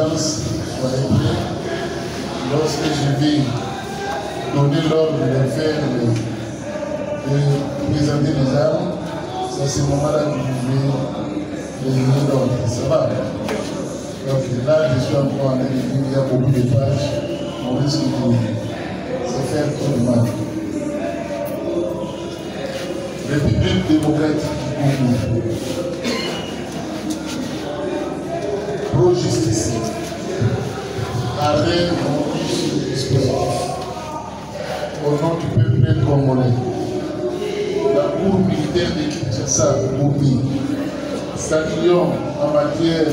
audience, soyez prêts. Lorsque je vais donner l'ordre de faire de présenter les armes, c'est à ce moment-là que je vais donner l'ordre. Ça va? Donc là, je suis encore en train de dire qu'il y a beaucoup de pages, on risque de se faire tout le mal. République démocratique du Congo. Pro-justice. Arrêt du dispositif. Au nom du peuple congolais. La Cour militaire de Kinshasa, Moubi, statuant en matière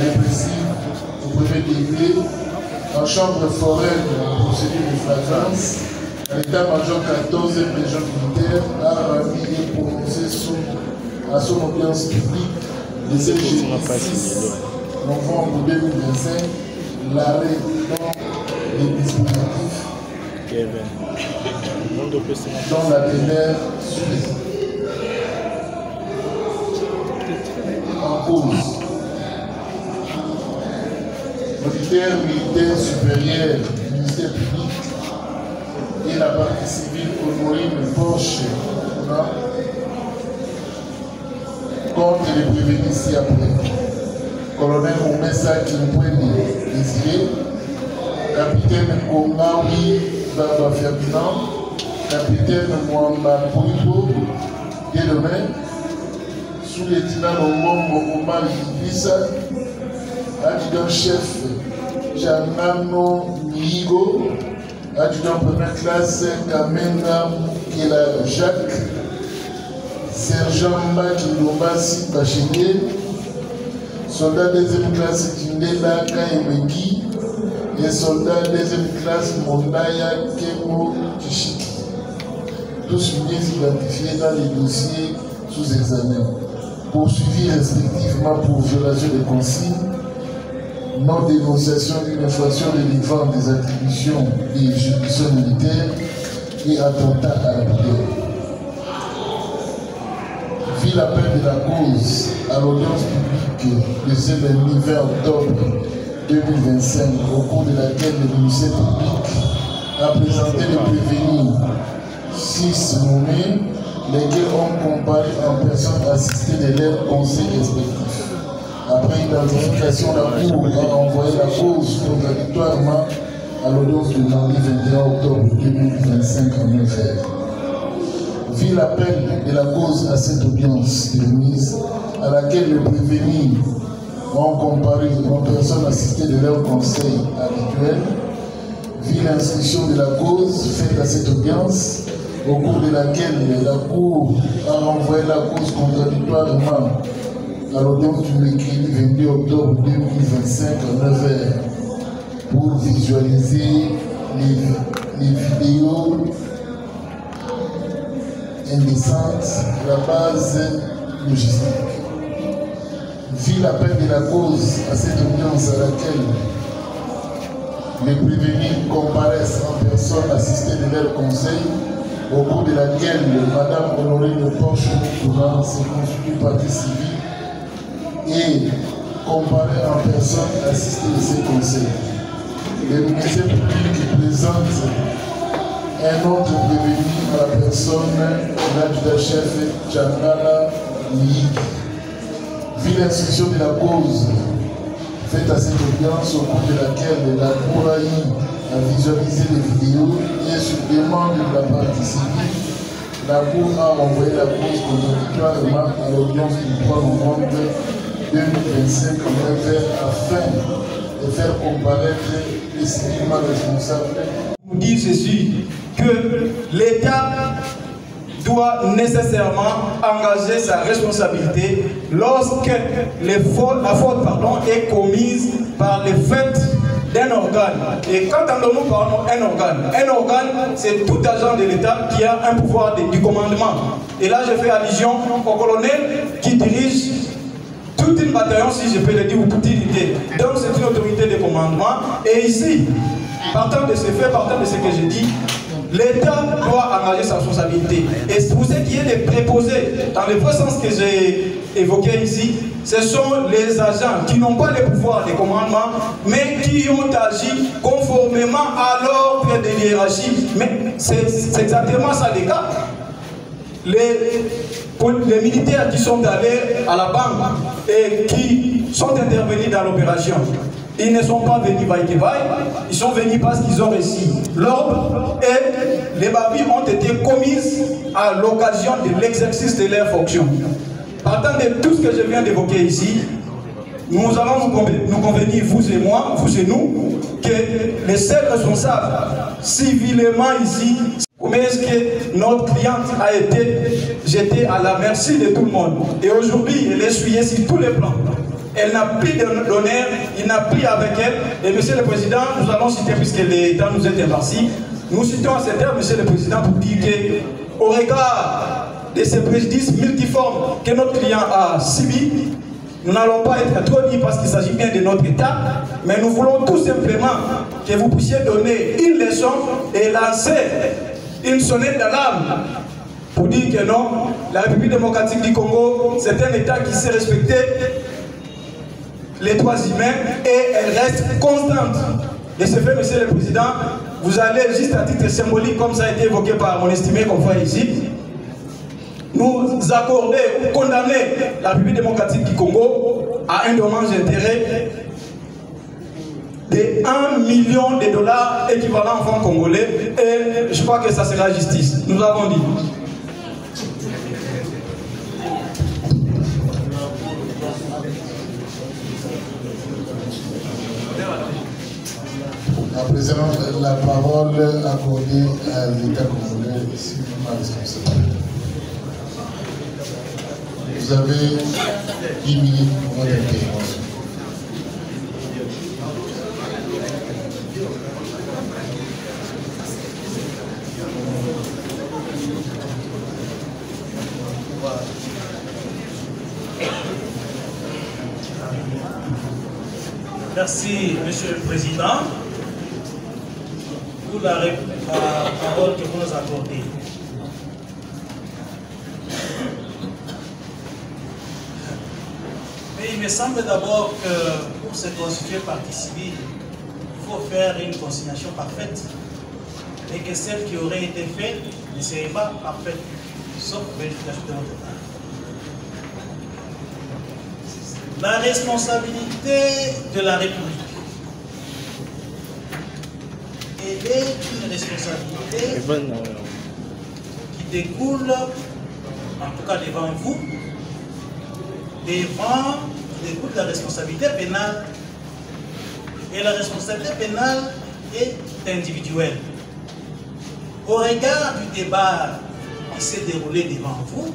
répressive au premier degré, en chambre foraine en procédure de flagrance, l'état-major 14e région militaire a remis et prononcé à son audience publique de ce jeudi 6 novembre 2025 l'arrêt dans les dispositifs dont la dernière suit. En cause, l'auditeur militaire supérieur du ministère public et la partie civile Honorine Poche contre les prévenus ci-après. Colonel Oumessa Kimpweni Désiré, capitaine Kongawi Baba Ferdinand, capitaine Mwamba Pouipo Guédomé, sous-lieutenant Lomombo Omar Ibissa, adjudant-chef Janano Mihigo, adjudant première classe Kamenga Moukela Jacques, sergent Mbaki Lombasi Bachelier, soldat deuxième classe Kindela Kaemeki et soldat deuxième classe Mondaya Kemo Kishiki. Tous bien identifiés dans les dossiers sous examen, poursuivis respectivement pour violation des consignes, non-dénonciation d'une infraction relevant des attributions des juridictions militaires et attentat à la paix. Vu l'appel de la cause à l'audience publique de ce lundi 20 octobre 2025, au cours de laquelle le ministère public a présenté les prévenus 6 nommés, lesquels ont comparé en personne assistée de leurs conseils respectifs. Après identification, la Cour a envoyé la cause contradictoirement à l'audience du lundi 21 octobre 2025 en 9h. Vu l'appel de la cause à cette audience de remise, à laquelle les prévenus ont comparé en personne assistée de leur conseil habituel, vu l'inscription de la cause faite à cette audience, au cours de laquelle la Cour a renvoyé la cause contradictoirement à l'audience du mercredi 22 octobre 2025 à 9h pour visualiser les vidéos indécentes, la base logistique. Vu l'appel de la cause à cette audience à laquelle les prévenus comparaissent en personne assistée de leur conseil, au cours de laquelle Mme Honorine Poche s'est constituée partie civile et comparée en personne assistée de ses conseils. Le ministère public présente un autre prévenu à la personne de l'adjudant-chef Djangala Niyi. Vu l'instruction de la cause faite à cette audience, au cours de laquelle la Cour a eu à visualiser les vidéos et sur demande de la partie civile, la Cour a envoyé la cause contradictoirement à l'audience du 3 novembre 2025 afin de faire comparaître les civilement responsables. Nous dit ceci, que l'État doit nécessairement engager sa responsabilité lorsque la faute est commise par le fait d'un organe. Et quand nous parlons d'un organe, c'est tout agent de l'État qui a un pouvoir du commandement. Et là, je fais allusion au colonel qui dirige toute une bataillon, si je peux le dire, ou toute une unité. Donc c'est une autorité de commandement. Et ici, partant de ce fait, partant de ce que je dis, l'État doit engager sa responsabilité. Et pour ce qui est des préposés, dans le vrai sens que j'ai évoqué ici, ce sont les agents qui n'ont pas les pouvoirs de commandement, mais qui ont agi conformément à l'ordre de hiérarchie. Mais c'est exactement ça les cas. Les militaires qui sont allés à la banque et qui sont intervenus dans l'opération, ils ne sont pas venus vaille-que-vaille, ils sont venus parce qu'ils ont reçu l'ordre et les babis ont été commises à l'occasion de l'exercice de leurs fonctions. Partant de tout ce que je viens d'évoquer ici, nous allons nous convenir, vous et moi, vous et nous, que les seuls responsables civilement ici, mais est-ce que notre cliente a été jetée à la merci de tout le monde? Et aujourd'hui, elle est essuyée sur tous les plans. Elle n'a plus d'honneur, il n'a plus avec elle. Et Monsieur le Président, nous allons citer, puisque l'État nous est imparti, nous citons à cette heure, Monsieur le Président, pour dire qu'au regard de ces préjudices multiformes que notre client a subis, nous n'allons pas être trop dits parce qu'il s'agit bien de notre État, mais nous voulons tout simplement que vous puissiez donner une leçon et lancer une sonnette d'alarme pour dire que non, la République démocratique du Congo, c'est un État qui sait respecter les droits humains et elle reste constante. De ce fait, Monsieur le Président, vous allez juste à titre symbolique, comme ça a été évoqué par mon estimé confrère ici, nous accorder ou condamner la République démocratique du Congo à un dommage d'intérêt de 1 million de dollars équivalent en francs congolais et je crois que ça sera justice. Nous avons dit. À présent, la parole accordée à l'État congolais ici, ma responsabilité. Vous avez 10 minutes pour votre intervention. Merci, Monsieur le Président, pour la parole que vous nous accordez. Mais il me semble d'abord que pour se constituer partie civile, il faut faire une consignation parfaite et que celle qui aurait été faite ne serait pas parfaite, sauf vérification de notre État. La responsabilité de la République, elle est une responsabilité qui découle, en tout cas devant vous, qui découle de la responsabilité pénale. Et la responsabilité pénale est individuelle. Au regard du débat qui s'est déroulé devant vous,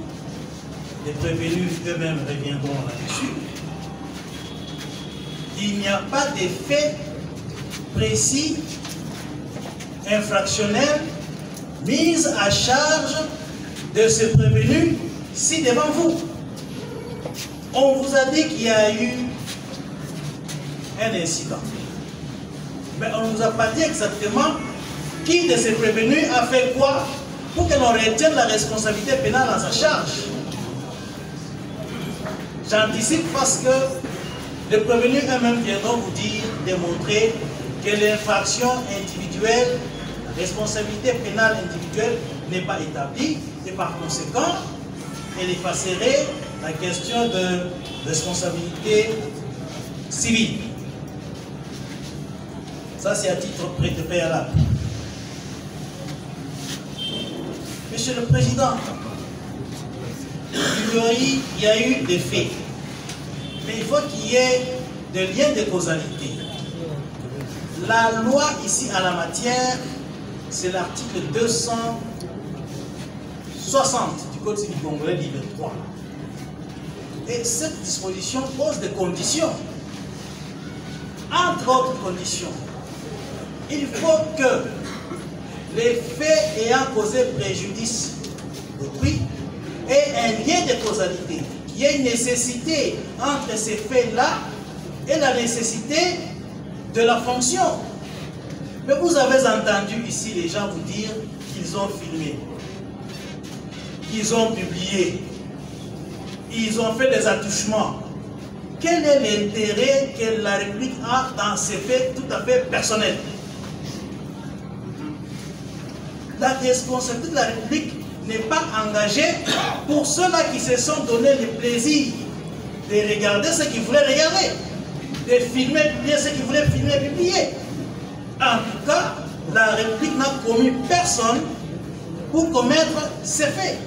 les prévenus eux-mêmes reviendront là-dessus. Il n'y a pas de faits précis, infractionnels, mis à charge de ce prévenu si devant vous. On vous a dit qu'il y a eu un incident. Mais on ne vous a pas dit exactement qui de ces prévenus a fait quoi pour que l'on retienne la responsabilité pénale à sa charge. J'anticipe parce que les prévenus eux-mêmes viendront vous dire, démontrer que l'infraction individuelle, la responsabilité pénale individuelle n'est pas établie et par conséquent, elle effacerait la question de responsabilité civile. Ça, c'est à titre préalable. Monsieur le Président, il y a eu des faits. Mais il faut qu'il y ait des liens de causalité. La loi ici en la matière, c'est l'article 260 du Code civil congolais, livre 3. Et cette disposition pose des conditions. Entre autres conditions, il faut que les faits ayant causé préjudice d'autrui aient un lien de causalité. Il y a une nécessité entre ces faits-là et la nécessité de la fonction. Mais vous avez entendu ici les gens vous dire qu'ils ont filmé, qu'ils ont publié, ils ont fait des attouchements. Quel est l'intérêt que la République a dans ces faits tout à fait personnels? La responsabilité de la République n'est pas engagée pour ceux-là qui se sont donné le plaisir de regarder ce qu'ils voulaient regarder, de filmer, publier ce qu'ils voulaient filmer, publier. En tout cas, la République n'a commis personne pour commettre ces faits.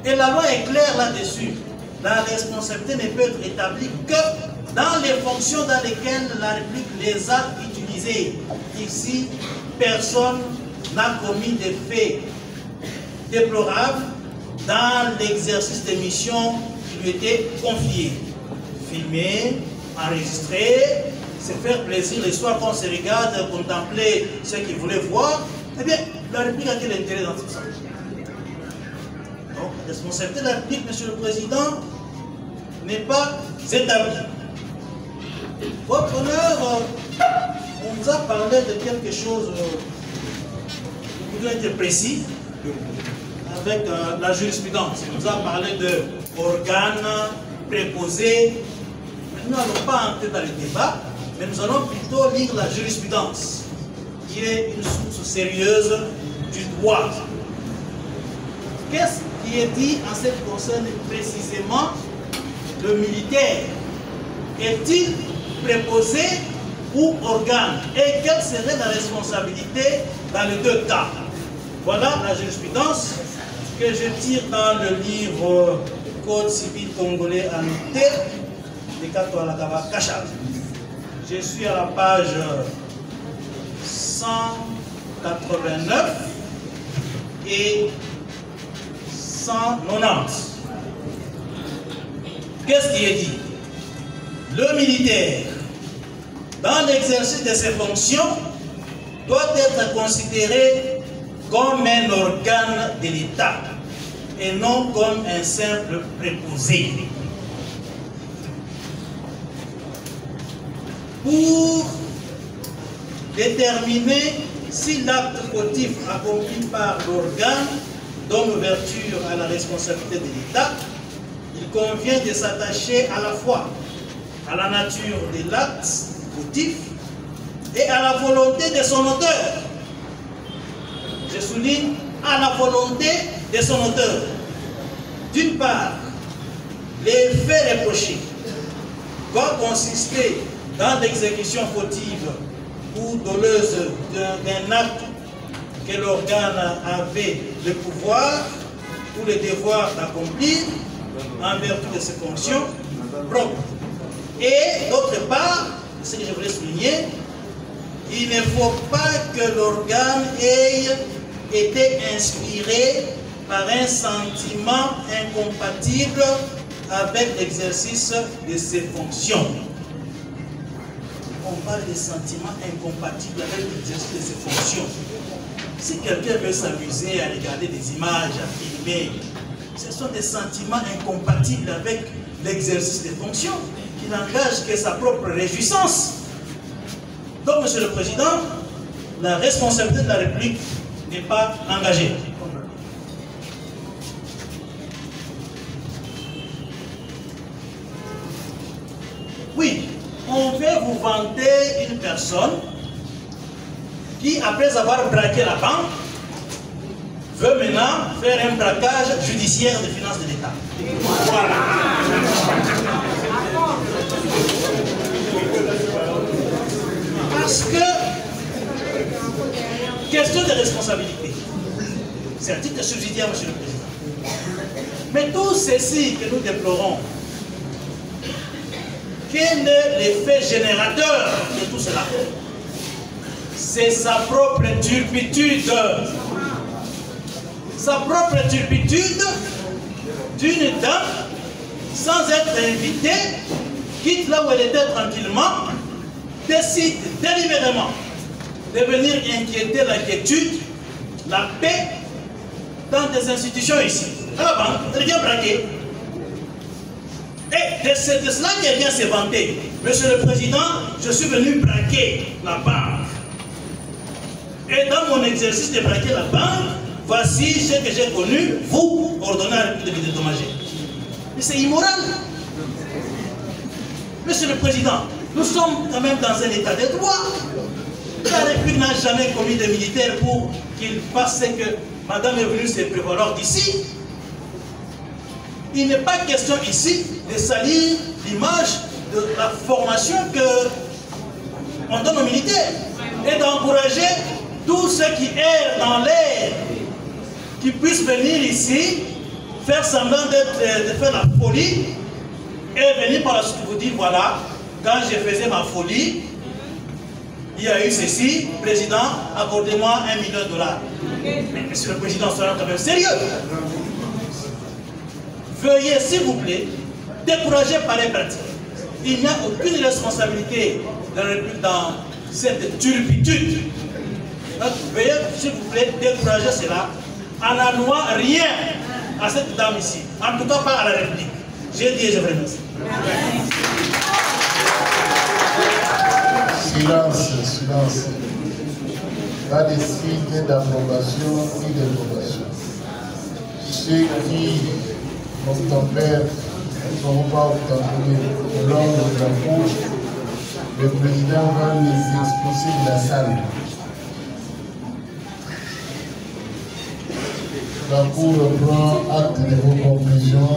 Et la loi est claire là-dessus. La responsabilité ne peut être établie que dans les fonctions dans lesquelles la République les a utilisées. Ici, personne n'a commis des faits déplorables dans l'exercice des missions qui lui étaient confiées. Filmer, enregistrer, se faire plaisir le soir quand on se regarde, contempler ce qu'il voulait voir, eh bien, la République a quel intérêt dans tout ça? Donc, la responsabilité de la République, Monsieur le Président, n'est pas établie. Votre honneur, on nous a parlé de quelque chose qui doit être précis avec la jurisprudence. On nous a parlé d'organes préposés. Nous n'allons pas entrer dans le débat, mais nous allons plutôt lire la jurisprudence, qui est une source sérieuse du droit. Qu'est-ce qui est dit en ce qui concerne précisément le militaire? Est-il préposé ou organe? Et quelle serait la responsabilité dans les deux cas? Voilà la jurisprudence que je tire dans le livre Code civil congolais annoté de Katoualakaba Kachal. Je suis à la page 189 et 190. Qu'est-ce qui est dit? Le militaire, dans l'exercice de ses fonctions, doit être considéré comme un organe de l'État et non comme un simple préposé. Pour déterminer si l'acte fautif accompli par l'organe donne ouverture à la responsabilité de l'État, il convient de s'attacher à la fois à la nature de l'acte fautif et à la volonté de son auteur. Je souligne à la volonté de son auteur. D'une part, les faits reprochés doivent consister dans l'exécution fautive ou dolouse d'un acte que l'organe avait le pouvoir ou le devoir d'accomplir en vertu de ses fonctions propres. Et d'autre part, ce que je voulais souligner, il ne faut pas que l'organe ait été inspiré par un sentiment incompatible avec l'exercice de ses fonctions. On parle de sentiments incompatibles avec l'exercice de ses fonctions. Si quelqu'un veut s'amuser à regarder des images, à filmer, ce sont des sentiments incompatibles avec l'exercice des fonctions qui n'engagent que sa propre réjouissance. Donc, Monsieur le Président, la responsabilité de la République n'est pas engagée. Oui, on veut vous vanter une personne qui, après avoir braqué la banque, veut maintenant faire un braquage judiciaire des finances de l'État. Voilà. Parce que, question de responsabilité, c'est un titre subsidiaire, Monsieur le Président. Mais tout ceci que nous déplorons, quel est l'effet générateur de tout cela? C'est sa propre turpitude. Sa propre turpitude d'une dame, sans être invitée, quitte là où elle était tranquillement, décide délibérément de venir inquiéter la quiétude, la paix dans des institutions ici. À la banque, elle vient braquer. Et c'est de cela qu'elle vient se vanter. Monsieur le Président, je suis venu braquer la banque. Et dans mon exercice de braquer la banque, voici ce que j'ai connu, vous ordonnez à la République de me dédommager. Mais c'est immoral. Monsieur le Président, nous sommes quand même dans un état de droit. La République n'a jamais commis des militaires pour qu'ils fassent ce que Madame est venue se prévaloir d'ici. Il n'est pas question ici de salir l'image de la formation qu'on donne aux militaires et d'encourager tous ceux qui errent dans l'air, qui puissent venir ici, faire semblant de faire la folie et venir par la suite vous dire voilà, quand je faisais ma folie, il y a eu ceci, président, accordez-moi $1 million. Mais monsieur le président, soyons quand même sérieux. Veuillez, s'il vous plaît, décourager pareille pratique. Il n'y a aucune responsabilité dans cette turpitude. Donc, veuillez, s'il vous plaît, décourager cela en n'allouant rien à cette dame ici. En tout cas, pas à la République. J'ai dit et je vous remercie. Silence, silence. Pas de signe d'approbation ni d'approbation. Ceux qui obtempèrent ne seront pas obtempérés lors de la cour. Le président va les expulser de la salle. La cour prend acte de vos conclusions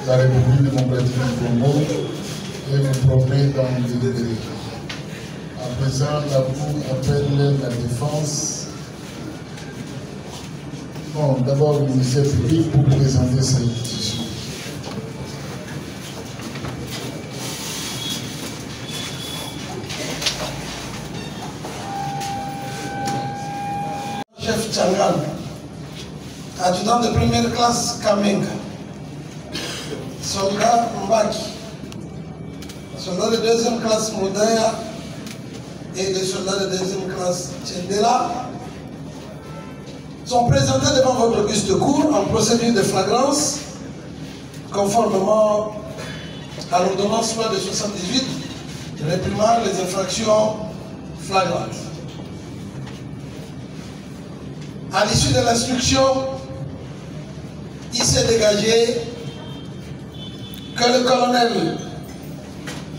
de la République démocratique du Congo et vous promet d'en délibérer. À présent, la cour appelle la défense. Bon, d'abord le ministère public pour présenter sa institution. Chef Tchangal, adjudant de première classe Kamenga, soldat Mbaki, soldat de deuxième classe Moudaya et les soldats de deuxième classe Tchendela sont présentés devant votre auguste cour en procédure de flagrance conformément à l'ordonnance loi de 78 réprimant les infractions flagrantes. À l'issue de l'instruction, il s'est dégagé que le colonel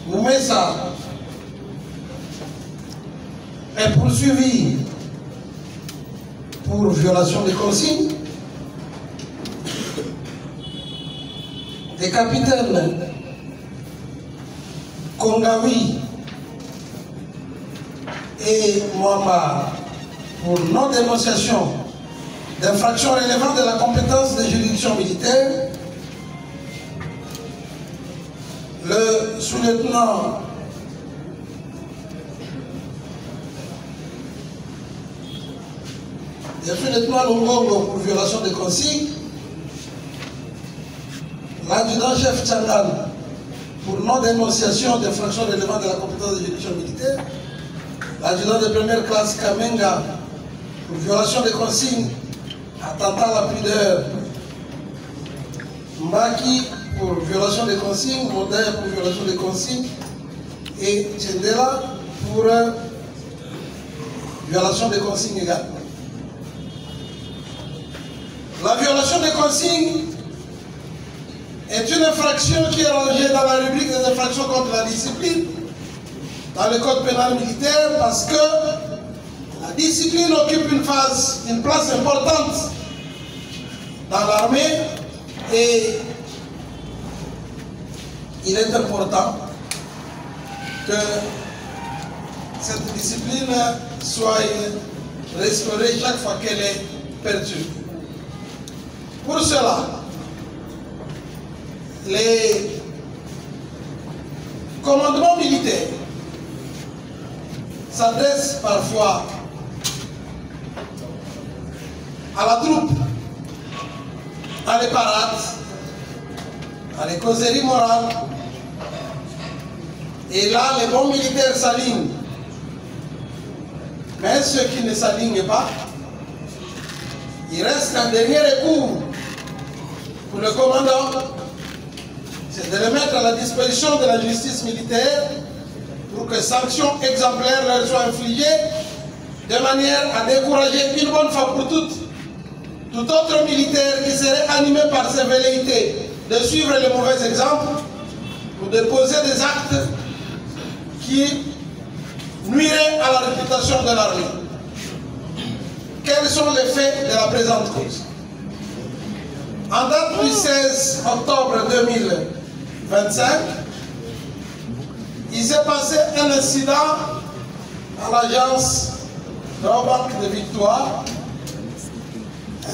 Moumessa est poursuivi pour violation des consignes. Les capitaines Kongawi et Mohamed pour non-dénonciation d'infractions relevant de la compétence des juridictions militaires. Le sous-lieutenant Longongo pour violation des consignes, l'adjudant-chef Tchangal pour non-dénonciation d'infractions relevant de la compétence des juridictions militaires, l'adjudant de première classe Kamenga pour violation des consignes, attentat à la pudeur, Mbaki pour violation des consignes, Modèle pour violation des consignes et Tchendela pour violation des consignes également. La violation des consignes est une infraction qui est rangée dans la rubrique des infractions contre la discipline dans le code pénal militaire parce que la discipline occupe une place importante dans l'armée et il est important que cette discipline soit restaurée chaque fois qu'elle est perturbée. Pour cela, les commandements militaires s'adressent parfois à la troupe, à les parades, à les causeries morales. Et là, les bons militaires s'alignent. Mais ceux qui ne s'alignent pas, il reste un dernier recours pour le commandant, c'est de le mettre à la disposition de la justice militaire pour que sanctions exemplaires leur soient infligées de manière à décourager une bonne fois pour toutes tout autre militaire qui serait animé par ses velléités de suivre le mauvais exemple ou de poser des actes qui nuiraient à la réputation de l'armée. Quels sont les faits de la présente cause? En date du 16 octobre 2025, il s'est passé un incident à l'agence de la Banque de Victoire,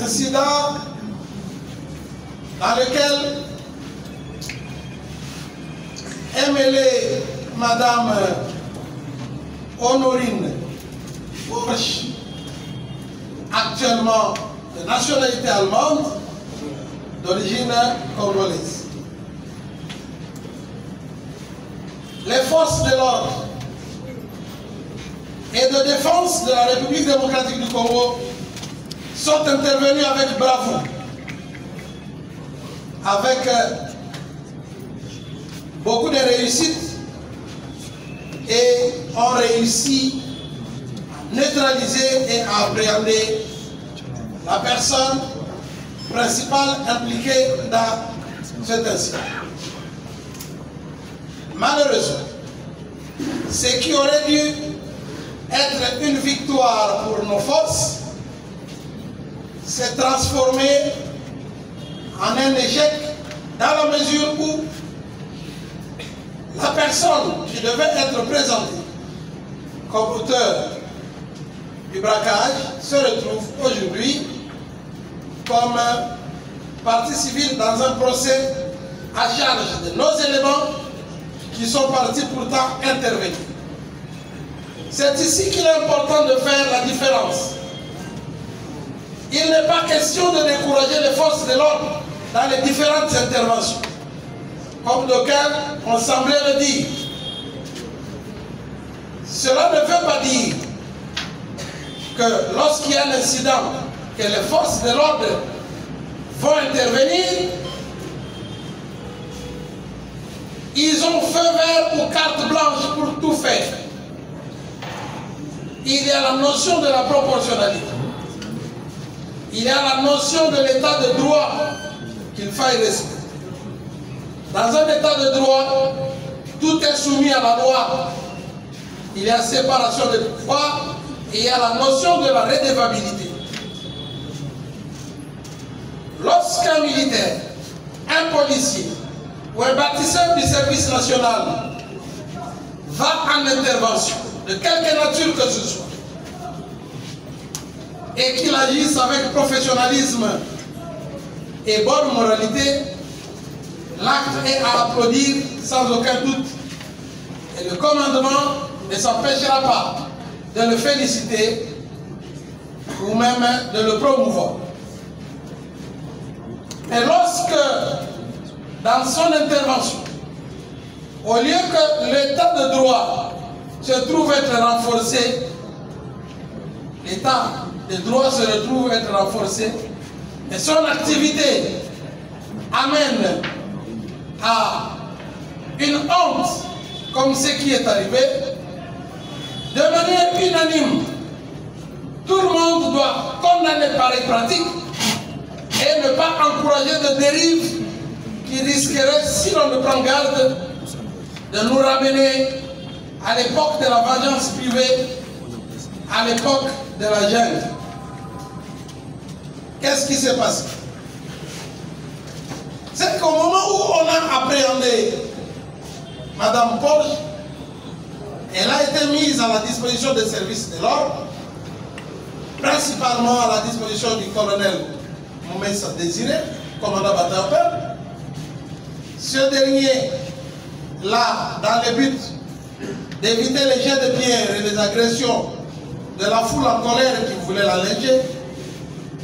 incident dans lequel MLA Madame Honorine Bourch, actuellement de nationalité allemande, d'origine congolaise. Les forces de l'ordre et de défense de la République démocratique du Congo sont intervenus avec bravoure, avec beaucoup de réussite, et ont réussi à neutraliser et à appréhender la personne principale impliquée dans cet incident. Malheureusement, ce qui aurait dû être une victoire pour nos forces s'est transformé en un échec, dans la mesure où la personne qui devait être présentée comme auteur du braquage se retrouve aujourd'hui comme partie civile dans un procès à charge de nos éléments qui sont partis pourtant intervenir. C'est ici qu'il est important de faire la différence. Il n'est pas question de décourager les forces de l'ordre dans les différentes interventions, comme d'aucuns ont semblé le dire. Cela ne veut pas dire que lorsqu'il y a un incident, que les forces de l'ordre vont intervenir, ils ont feu vert ou carte blanche pour tout faire. Il y a la notion de la proportionnalité. Il y a la notion de l'état de droit qu'il faille respecter. Dans un état de droit, tout est soumis à la loi. Il y a séparation des pouvoirs et il y a la notion de la redevabilité. Lorsqu'un militaire, un policier ou un bâtisseur du service national va en intervention, de quelque nature que ce soit, et qu'il agisse avec professionnalisme et bonne moralité, l'acte est à applaudir sans aucun doute. Et le commandement ne s'empêchera pas de le féliciter ou même de le promouvoir. Et lorsque, dans son intervention, au lieu que l'état de droit se trouve être renforcé, l'état de droit se retrouve être renforcé, et son activité amène à une honte, comme ce qui est arrivé, de manière unanime, tout le monde doit condamner pareille pratique et ne pas encourager de dérives qui risqueraient, si l'on ne prend garde, de nous ramener à l'époque de la vengeance privée, à l'époque de la jungle. Qu'est-ce qui s'est passé? C'est qu'au moment où on a appréhendé Madame Porge, elle a été mise à la disposition des services de l'ordre, principalement à la disposition du colonel Moumessa Désiré, commandant bataillon. Ce dernier, là, dans le but d'éviter les jets de pierre et les agressions de la foule en colère qui voulait la lyncher,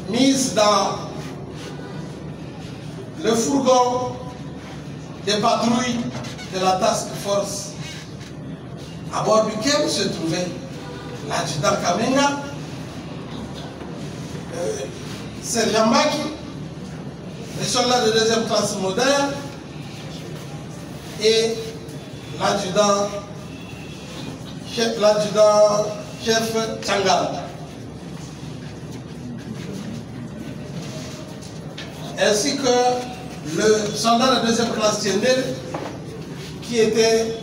mise dans le fourgon des patrouilles de la task force, à bord duquel se trouvait l'adjudant Kamenga, Sergent Maki, les soldats de deuxième classe moderne et l'adjudant chef Tchangal. Ainsi que le soldat de deuxième classe Tiendel qui était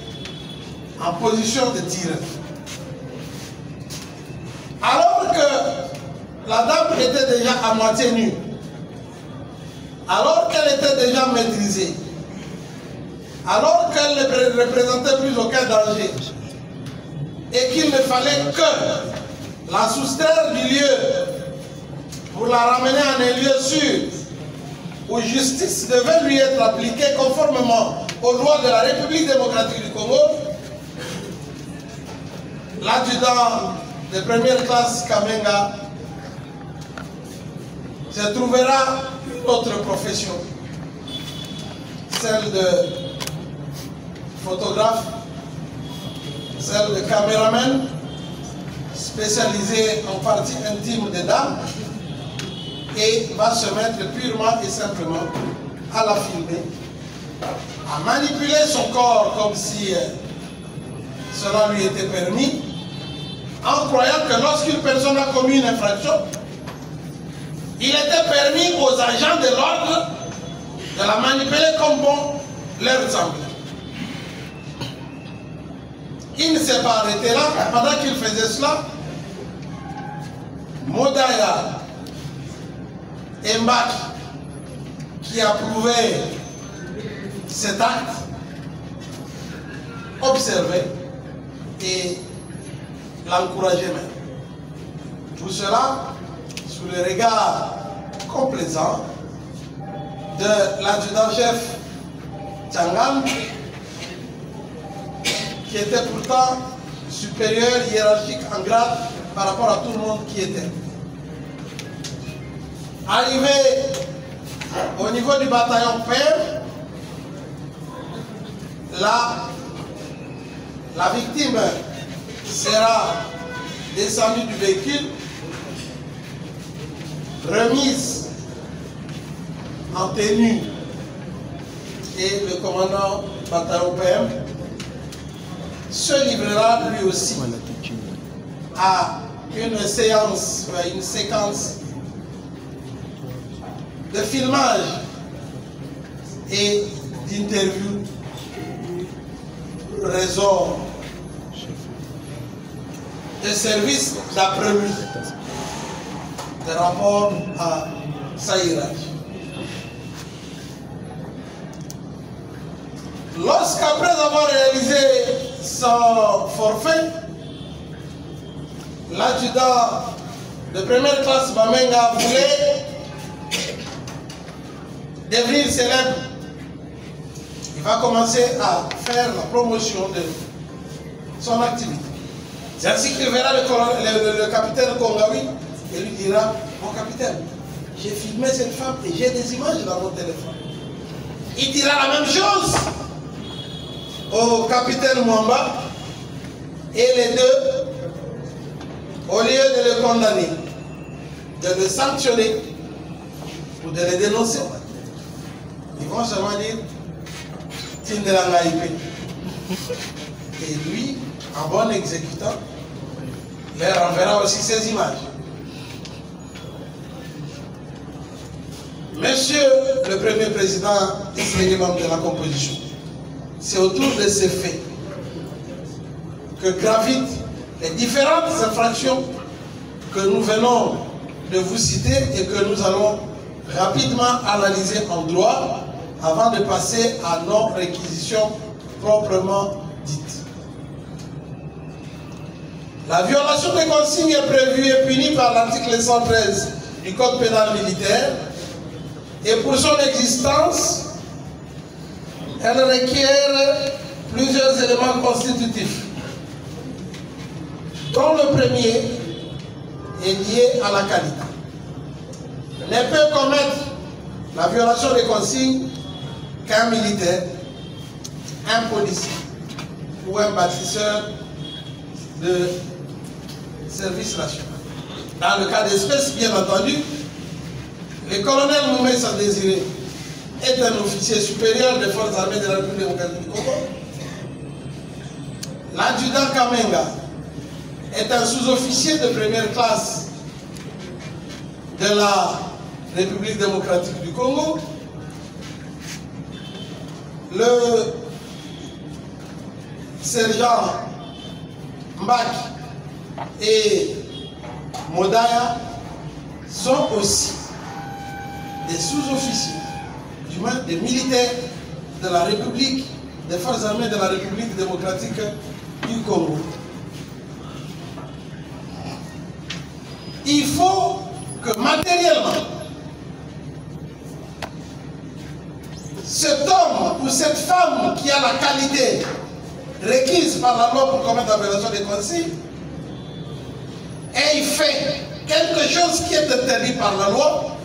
en position de tir. Alors que la dame était déjà à moitié nue, alors qu'elle était déjà maîtrisée, alors qu'elle ne représentait plus aucun danger, et qu'il ne fallait que la soustraire du lieu pour la ramener en un lieu sûr, où justice devait lui être appliquée conformément aux lois de la République démocratique du Congo, l'adjudant de première classe Kamenga se trouvera une autre profession, celle de photographe, celle de caméraman, spécialisé en partie intime des dames, et va se mettre purement et simplement à la filmer, à manipuler son corps comme si cela lui était permis, en croyant que lorsqu'une personne a commis une infraction, il était permis aux agents de l'ordre de la manipuler comme bon leur semblait. Il ne s'est pas arrêté là. Pendant qu'il faisait cela, Modaya Mbaki, qui approuvait cet acte, observait et l'encourageait même. Tout cela sous le regard complaisant de l'adjudant-chef Tchangam, qui était pourtant supérieur hiérarchique en grade par rapport à tout le monde qui était. Arrivé au niveau du bataillon PM, là, la victime sera descendue du véhicule, remise en tenue, et le commandant bataillon PM se livrera lui aussi à une séance, une séquence de filmage et d'interview, raison de service d'après-midi, de rapport à Saïraj. Lorsqu'après avoir réalisé son forfait, l'adjudant de première classe Bamenga voulait devenir célèbre. Il va commencer à faire la promotion de son activité. C'est ainsi qu'il verra le capitaine Kongawi et lui dira: mon capitaine, j'ai filmé cette femme et j'ai des images dans mon téléphone. Il dira la même chose au capitaine Mwamba, et les deux, au lieu de le condamner, de le sanctionner ou de le dénoncer, ils vont seulement dire Tindelanga IP. Et lui, en bon exécutant, leur enverra aussi ces images. Monsieur le Premier Président distingué membre de la composition, c'est autour de ces faits que gravitent les différentes infractions que nous venons de vous citer et que nous allons rapidement analyser en droit avant de passer à nos réquisitions proprement dites. La violation des consignes est prévue et punie par l'article 113 du Code pénal militaire, et pour son existence, elle requiert plusieurs éléments constitutifs, dont le premier est lié à la qualité. Ne peut commettre la violation des consignes qu'un militaire, un policier ou un bâtisseur de service national. Dans le cas d'espèce, bien entendu, le colonel Moumessa Désiré est un officier supérieur des forces armées de la République démocratique du Congo. L'adjudant Kamenga est un sous-officier de première classe de la République démocratique du Congo. le sergent Mbak et Modaya sont aussi des sous-officiers, du moins des militaires de la République, des forces armées de la République démocratique du Congo. Il faut que matériellement, cet homme ou cette femme qui a la qualité requise par la loi pour commettre la violation des consignes ait fait quelque chose qui est interdit par la loi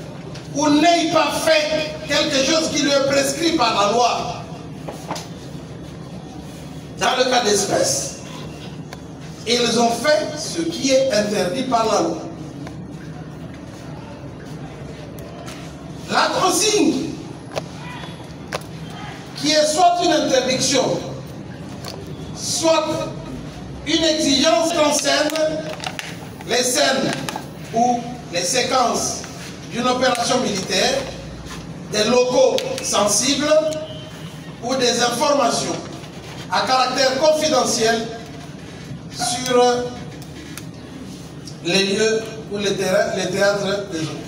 ou n'ait pas fait quelque chose qui lui est prescrit par la loi. Dans le cas d'espèce, ils ont fait ce qui est interdit par la loi. La consigne, qui est soit une interdiction, soit une exigence concerne les scènes ou les séquences d'une opération militaire, des locaux sensibles ou des informations à caractère confidentiel sur les lieux ou les théâtres des opérations.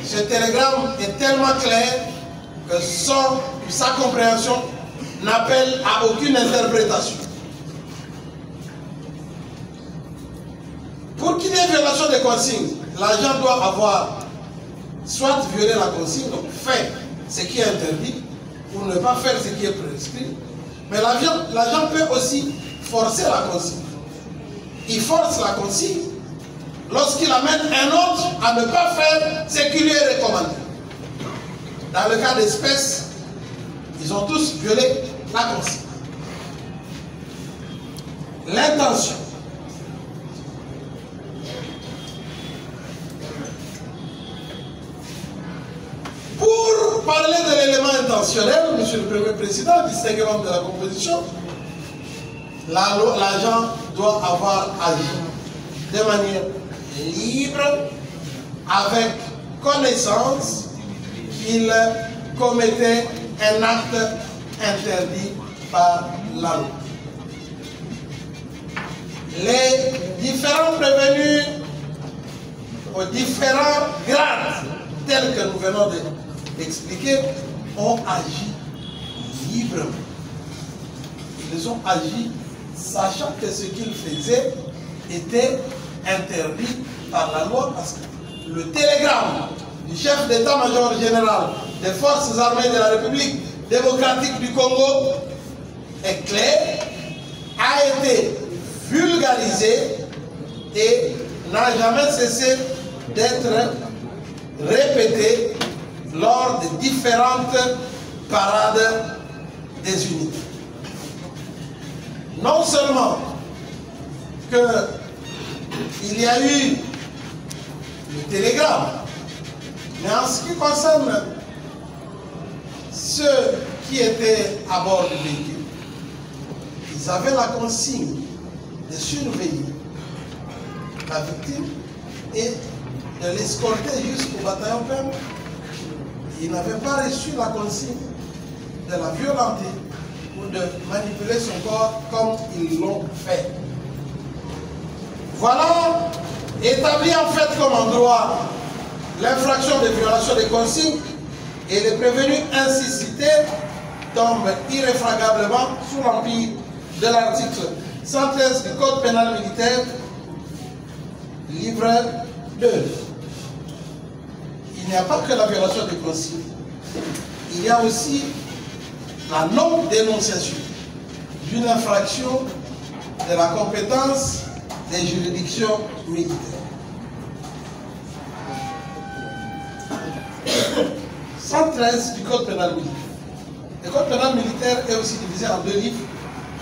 Ce télégramme est tellement clair que sa compréhension n'appelle à aucune interprétation. Pour qu'il y ait violation des consignes, l'agent doit avoir soit violé la consigne, donc fait ce qui est interdit, ou ne pas faire ce qui est prescrit, mais l'agent peut aussi forcer la consigne. Il force la consigne lorsqu'il amène un autre à ne pas faire ce qui lui est recommandé. Dans le cas d'espèce, ils ont tous violé la consigne. L'intention. Pour parler de l'élément intentionnel, Monsieur le Premier Président, distinguement de la composition, l'agent doit avoir agi de manière libre, avec connaissance qu'il commettait un acte interdit par la loi. Les différents prévenus aux différents grades tels que nous venons d'expliquer ont agi librement. Ils ont agi sachant que ce qu'ils faisaient était interdit par la loi, parce que le télégramme du chef d'état-major général des forces armées de la République démocratique du Congo est clair, a été vulgarisé et n'a jamais cessé d'être répété lors des différentes parades des unités. Non seulement qu'il y a eu le télégramme, mais en ce qui concerne ceux qui étaient à bord du véhicule, ils avaient la consigne de surveiller la victime et de l'escorter jusqu'au bataillon PEM. Ils n'avaient pas reçu la consigne de la violenter ou de manipuler son corps comme ils l'ont fait. Voilà établi en fait comme en droit l'infraction de violation des consignes, et les prévenus ainsi cités tombent irréfragablement sous l'empire de l'article 113 du Code pénal militaire, livre 2. Il n'y a pas que la violation des consignes, il y a aussi la non-dénonciation d'une infraction de la compétence des juridictions militaires. 113 du Code pénal militaire. Le Code pénal militaire est aussi divisé en 2 livres,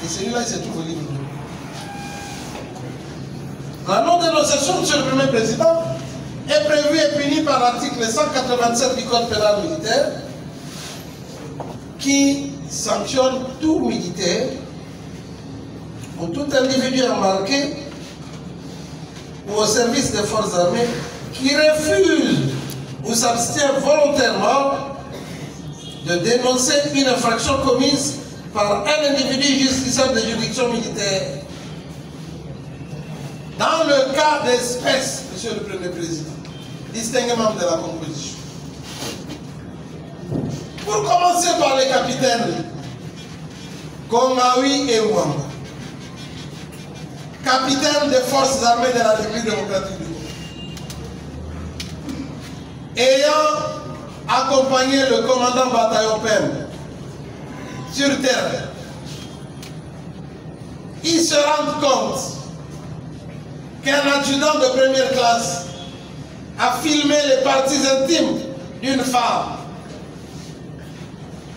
et celui-là, il se trouve au livre 2. La non-dénonciation, Monsieur le Premier Président, est prévue et punie par l'article 187 du Code pénal militaire, qui sanctionne tout militaire ou tout individu embarqué ou au service des forces armées qui refuse ou s'abstient volontairement de dénoncer une infraction commise par un individu justiciable de juridiction militaire. Dans le cas d'espèce, Monsieur le Premier Président, distingué membre de la composition. Pour commencer par les capitaines Kongawi et Ouamba, capitaines des forces armées de la République démocratique du Congo, ayant accompagné le commandant bataillon PEM sur terre, ils se rendent compte qu'un adjudant de première classe a filmé les parties intimes d'une femme.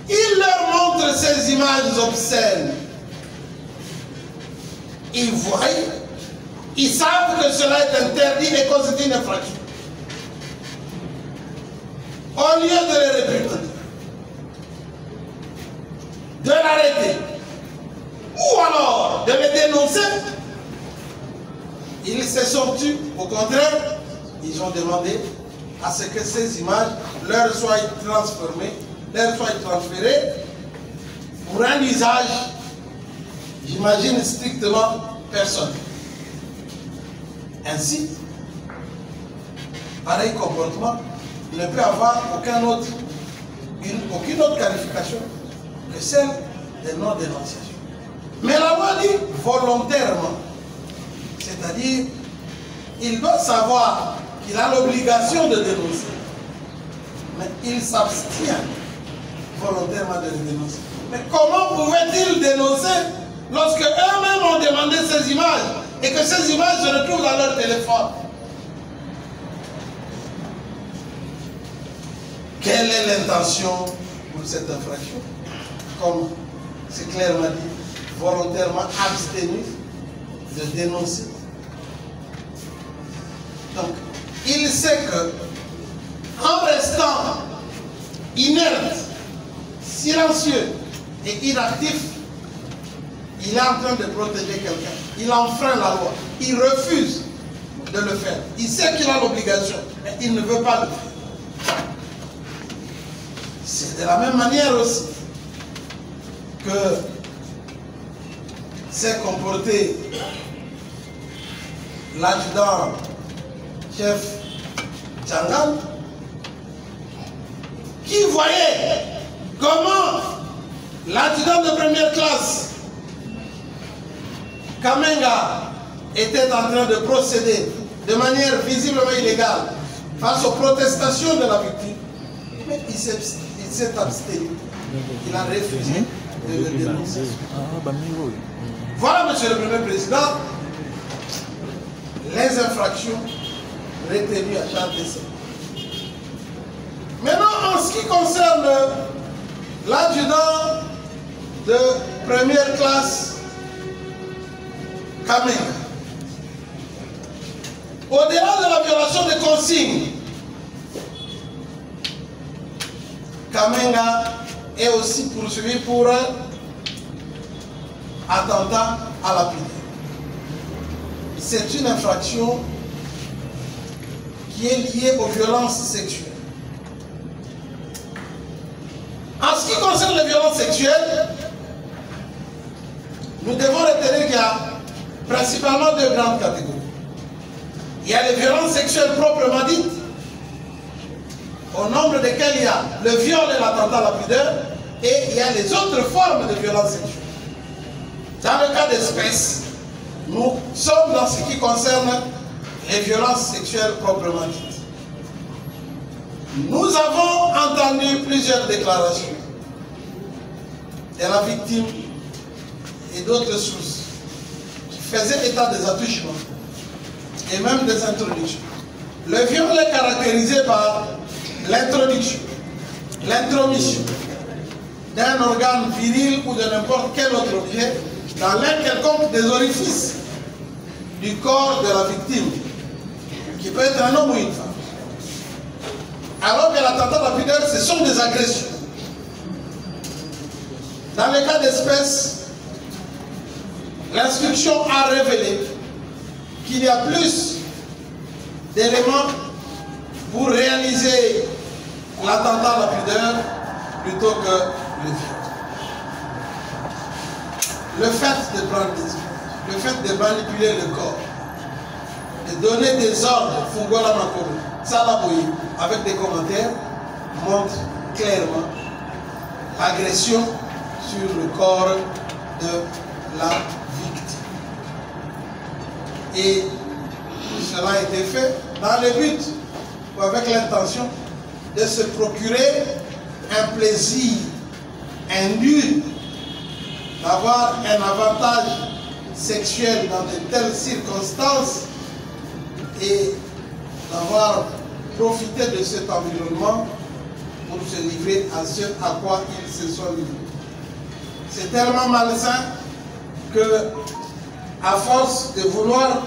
Il leur montre ces images obscènes. Ils voient, ils savent que cela est interdit et constitue une infraction. Au lieu de les réprimander, de l'arrêter, ou alors de les dénoncer, ils se sont tus. Au contraire, ils ont demandé à ce que ces images leur soient transférées pour un usage, j'imagine, strictement personnel. Ainsi, pareil comportement ne peut avoir aucune autre qualification que celle de non-dénonciation. Mais la loi dit volontairement, c'est-à-dire il doit savoir qu'il a l'obligation de dénoncer, mais il s'abstient volontairement de le dénoncer. Mais comment pouvait-il dénoncer lorsque eux-mêmes ont demandé ces images et que ces images se retrouvent dans leur téléphone? Quelle est l'intention pour cette infraction? Comme c'est clairement dit, volontairement abstenu de dénoncer. Donc, il sait que, en restant inerte, silencieux et inactif, il est en train de protéger quelqu'un. Il enfreint la loi. Il refuse de le faire. Il sait qu'il a l'obligation, mais il ne veut pas le faire. C'est de la même manière aussi que s'est comporté l'adjudant chef Tchangal, qui voyait comment l'adjudant de première classe Kamenga était en train de procéder de manière visiblement illégale face aux protestations de la victime. Mais il s'est abstenu. Il a refusé de le dénoncer. Voilà, Monsieur le Premier Président, les infractions retenues à chaque décès. Maintenant, en ce qui concerne l'adjudant de première classe Kamenga, au-delà de la violation des consignes, Kamenga est aussi poursuivi pour attentat à la pudeur. C'est une infraction qui est liée aux violences sexuelles. En ce qui concerne les violences sexuelles, nous devons retenir qu'il y a principalement deux grandes catégories. Il y a les violences sexuelles proprement dites, au nombre desquelles il y a le viol et l'attentat à la pudeur, et il y a les autres formes de violences sexuelles. Dans le cas d'espèce, nous sommes dans ce qui concerne les violences sexuelles proprement dites. Nous avons entendu plusieurs déclarations de la victime et d'autres sources qui faisaient état des attouchements et même des introductions. Le viol est caractérisé par l'introduction, l'intromission d'un organe viril ou de n'importe quel autre objet dans l'un quelconque des orifices du corps de la victime, qui peut être un homme ou une femme. Alors que l'attentat à la pudeur, ce sont des agressions. Dans le cas d'espèce, l'instruction a révélé qu'il y a plus d'éléments pour réaliser l'attentat à la pudeur plutôt que le viol. Le fait de prendre des images, le fait de manipuler le corps, de donner des ordres, Fungola Makoro, Salaboyi, avec des commentaires, montre clairement l'agression sur le corps de la victime. Et cela a été fait dans le but ou avec l'intention de se procurer un plaisir indu, d'avoir un avantage sexuel dans de telles circonstances et d'avoir profité de cet environnement pour se livrer à ce à quoi ils se sont livrés. C'est tellement malsain que, à force de vouloir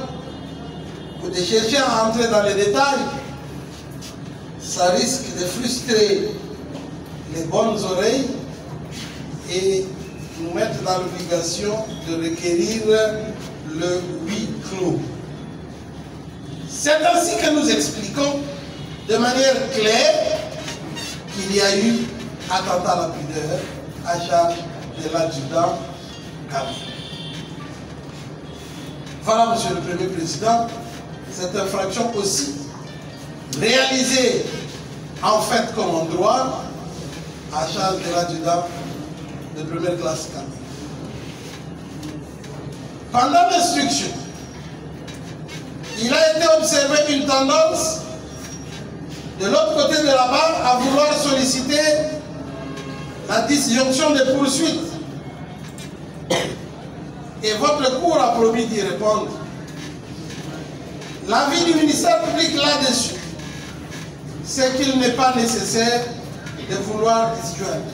ou de chercher à entrer dans les détails, ça risque de frustrer les bonnes oreilles et nous mettre dans l'obligation de requérir le huis clos. C'est ainsi que nous expliquons de manière claire qu'il y a eu attentat à la pudeur à charge de l'adjudant Kabila. Voilà, Monsieur le Premier Président, cette infraction aussi réalisée en fait comme en droit à charge de l'adjudant de première classe Kabila. Pendant l'instruction, il a été observé une tendance de l'autre côté de la barre à vouloir solliciter la disjonction des poursuites. Et votre cour a promis d'y répondre. L'avis du ministère public là-dessus, c'est qu'il n'est pas nécessaire de vouloir disjoindre.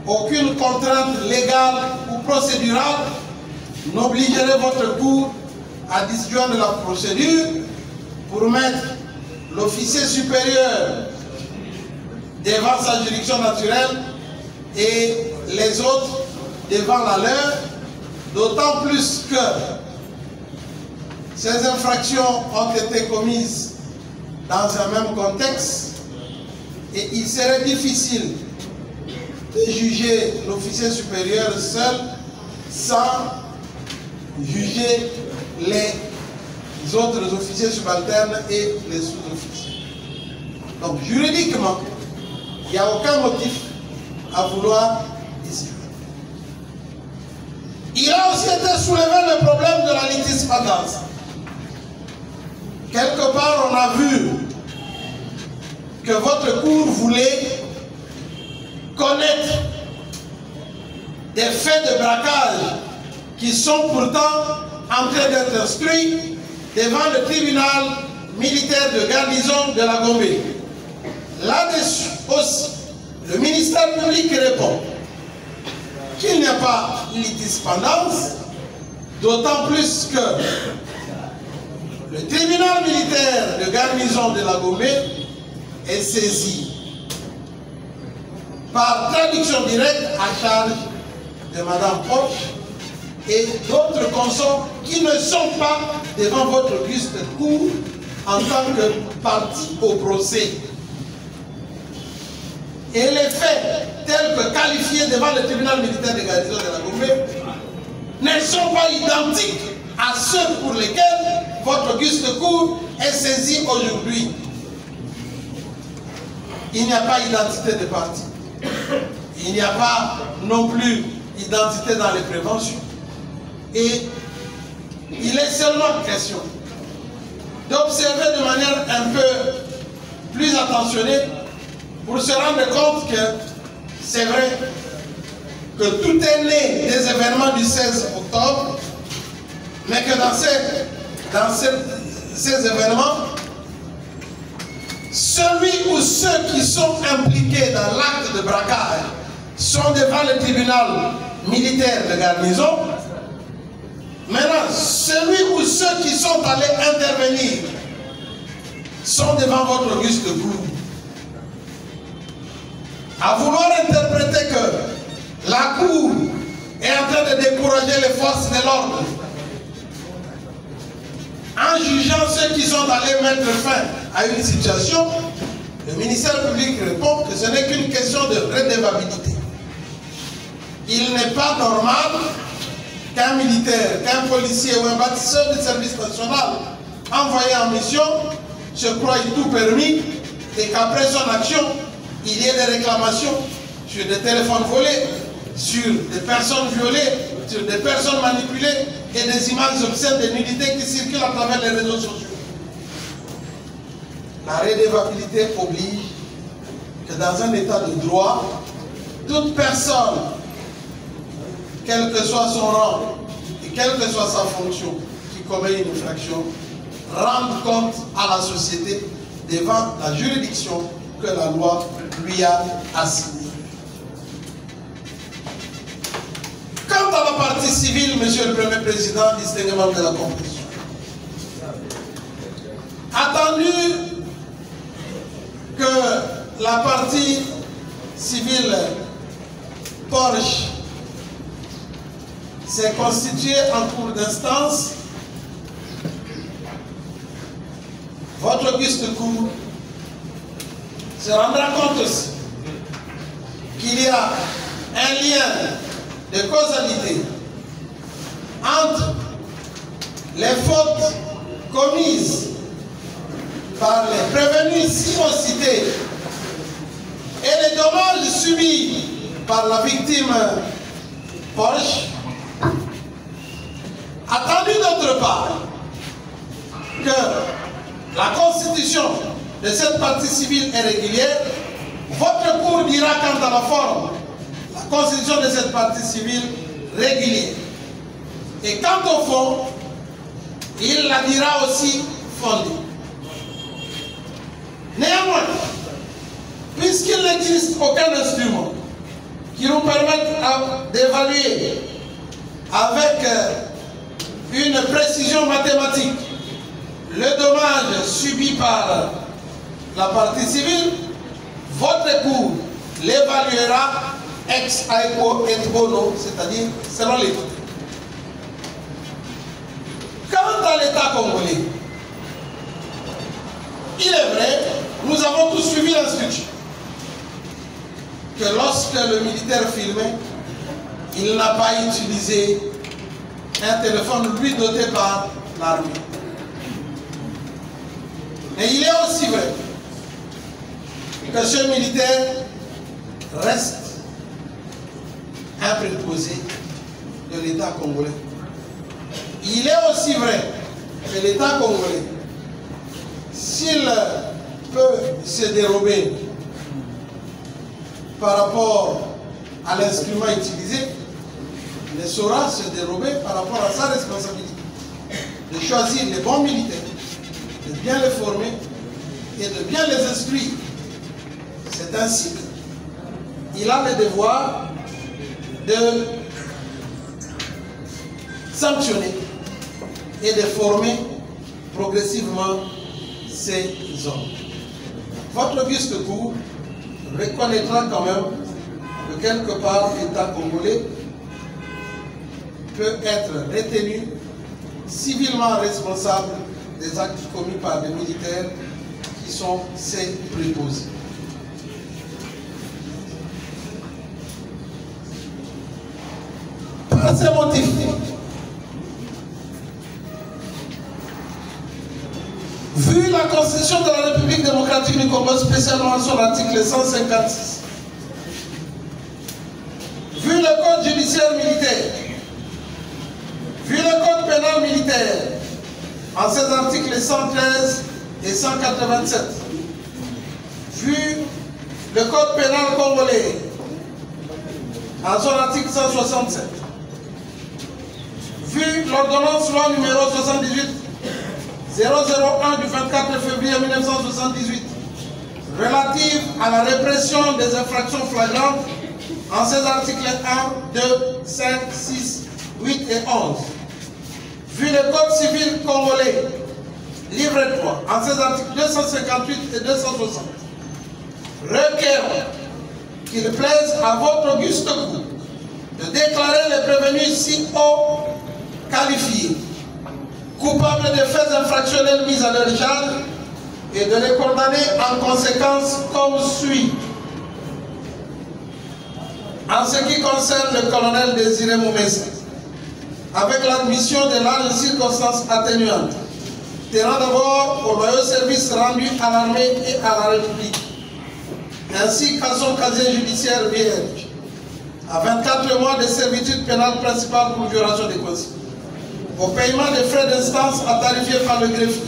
Aucune contrainte légale ou procédurale n'obligerait votre cour à disjoindre la procédure pour mettre l'officier supérieur devant sa juridiction naturelle et les autres devant la leur, d'autant plus que ces infractions ont été commises dans un même contexte et il serait difficile de juger l'officier supérieur seul sans juger les autres officiers subalternes et les sous-officiers. Donc juridiquement, il n'y a aucun motif à vouloir ici. Il a aussi été soulevé le problème de la litispendance. Quelque part, on a vu que votre cour voulait connaître des faits de braquage qui sont pourtant en train d'être instruits devant le tribunal militaire de garnison de la Gombe. Là-dessus aussi, le ministère public répond qu'il n'y a pas litispendance, d'autant plus que le tribunal militaire de garnison de la Gombe est saisi par traduction directe à charge de Madame Poche et d'autres consorts qui ne sont pas devant votre auguste cour en tant que partie au procès. Et les faits tels que qualifiés devant le tribunal militaire de garnison de la Gombe ne sont pas identiques à ceux pour lesquels votre auguste cour est saisie aujourd'hui. Il n'y a pas identité de partie. Il n'y a pas non plus identité dans les préventions. Et il est seulement question d'observer de manière un peu plus attentionnée pour se rendre compte que c'est vrai que tout est né des événements du 16 octobre, mais que dans ces événements, celui ou ceux qui sont impliqués dans l'acte de braquage sont devant le tribunal militaire de garnison. Maintenant, celui ou ceux qui sont allés intervenir sont devant votre auguste cour. À vouloir interpréter que la cour est en train de décourager les forces de l'ordre en jugeant ceux qui sont allés mettre fin à une situation, Le ministère public répond que ce n'est qu'une question de redevabilité. Il n'est pas normal qu'un militaire, qu'un policier ou un bâtisseur du service national envoyé en mission se croie tout permis et qu'après son action, il y ait des réclamations sur des téléphones volés, sur des personnes violées, sur des personnes manipulées et des images obscènes de nudité qui circulent à travers les réseaux sociaux. La redevabilité oblige que dans un état de droit, toute personne, quel que soit son rang et quelle que soit sa fonction, qui commet une infraction, rende compte à la société devant la juridiction que la loi lui a assignée. Quant à la partie civile, Monsieur le Premier Président, distingué membre de la Constitution, attendu que la partie civile Porsche s'est constituée en cours d'instance, votre auguste cour se rendra compte aussi qu'il y a un lien de causalité entre les fautes commises par les prévenus si cités et les dommages subis par la victime Porsche. Attendu d'autre part que la constitution de cette partie civile est régulière, votre cour dira quant à la forme la constitution de cette partie civile régulière. Et quant au fond, il la dira aussi fondée. Néanmoins, puisqu'il n'existe aucun instrument qui nous permette d'évaluer avec une précision mathématique le dommage subi par la partie civile, votre cour l'évaluera ex aequo et bono, c'est-à-dire selon les faits. Quant à l'État congolais, il est vrai, nous avons tous suivi l'instruction que lorsque le militaire filmait, il n'a pas utilisé un téléphone lui doté par l'armée. Mais il est aussi vrai que ce militaire reste un préposé de l'État congolais. Il est aussi vrai que l'État congolais, s'il peut se dérober par rapport à l'instrument utilisé, ne saura se dérober par rapport à sa responsabilité de choisir les bons militaires, de bien les former et de bien les instruire. C'est ainsi qu'il a le devoir de sanctionner et de former progressivement ces hommes. Votre auguste cour reconnaîtra quand même que quelque part l'État congolais peut être retenu civilement responsable des actes commis par des militaires qui sont ses préposés. Par ces motifs, vu la Constitution de la République démocratique du Congo, spécialement son article 156, vu le code judiciaire militaire, vu le code pénal militaire, en ses articles 113 et 187, vu le code pénal congolais, en son article 167, vu l'ordonnance loi numéro 78 001 du 24 février 1978 relative à la répression des infractions flagrantes en ses articles 1, 2, 5, 6, 8 et 11. Vu le Code civil congolais, livre 3, en ses articles 258 et 260, requiert qu'il plaise à votre auguste cour de déclarer les prévenus si haut qualifiés coupables de faits infractionnels mis à leur charge et de les condamner en conséquence comme suit. En ce qui concerne le colonel Désiré Moumessa, avec l'admission de larges circonstances atténuantes, tenant d'abord au loyal service rendu à l'armée et à la République, ainsi qu'à son casier judiciaire vierge, à 24 mois de servitude pénale principale pour violation des consignes, au paiement des frais d'instance à tarifier par le greffier,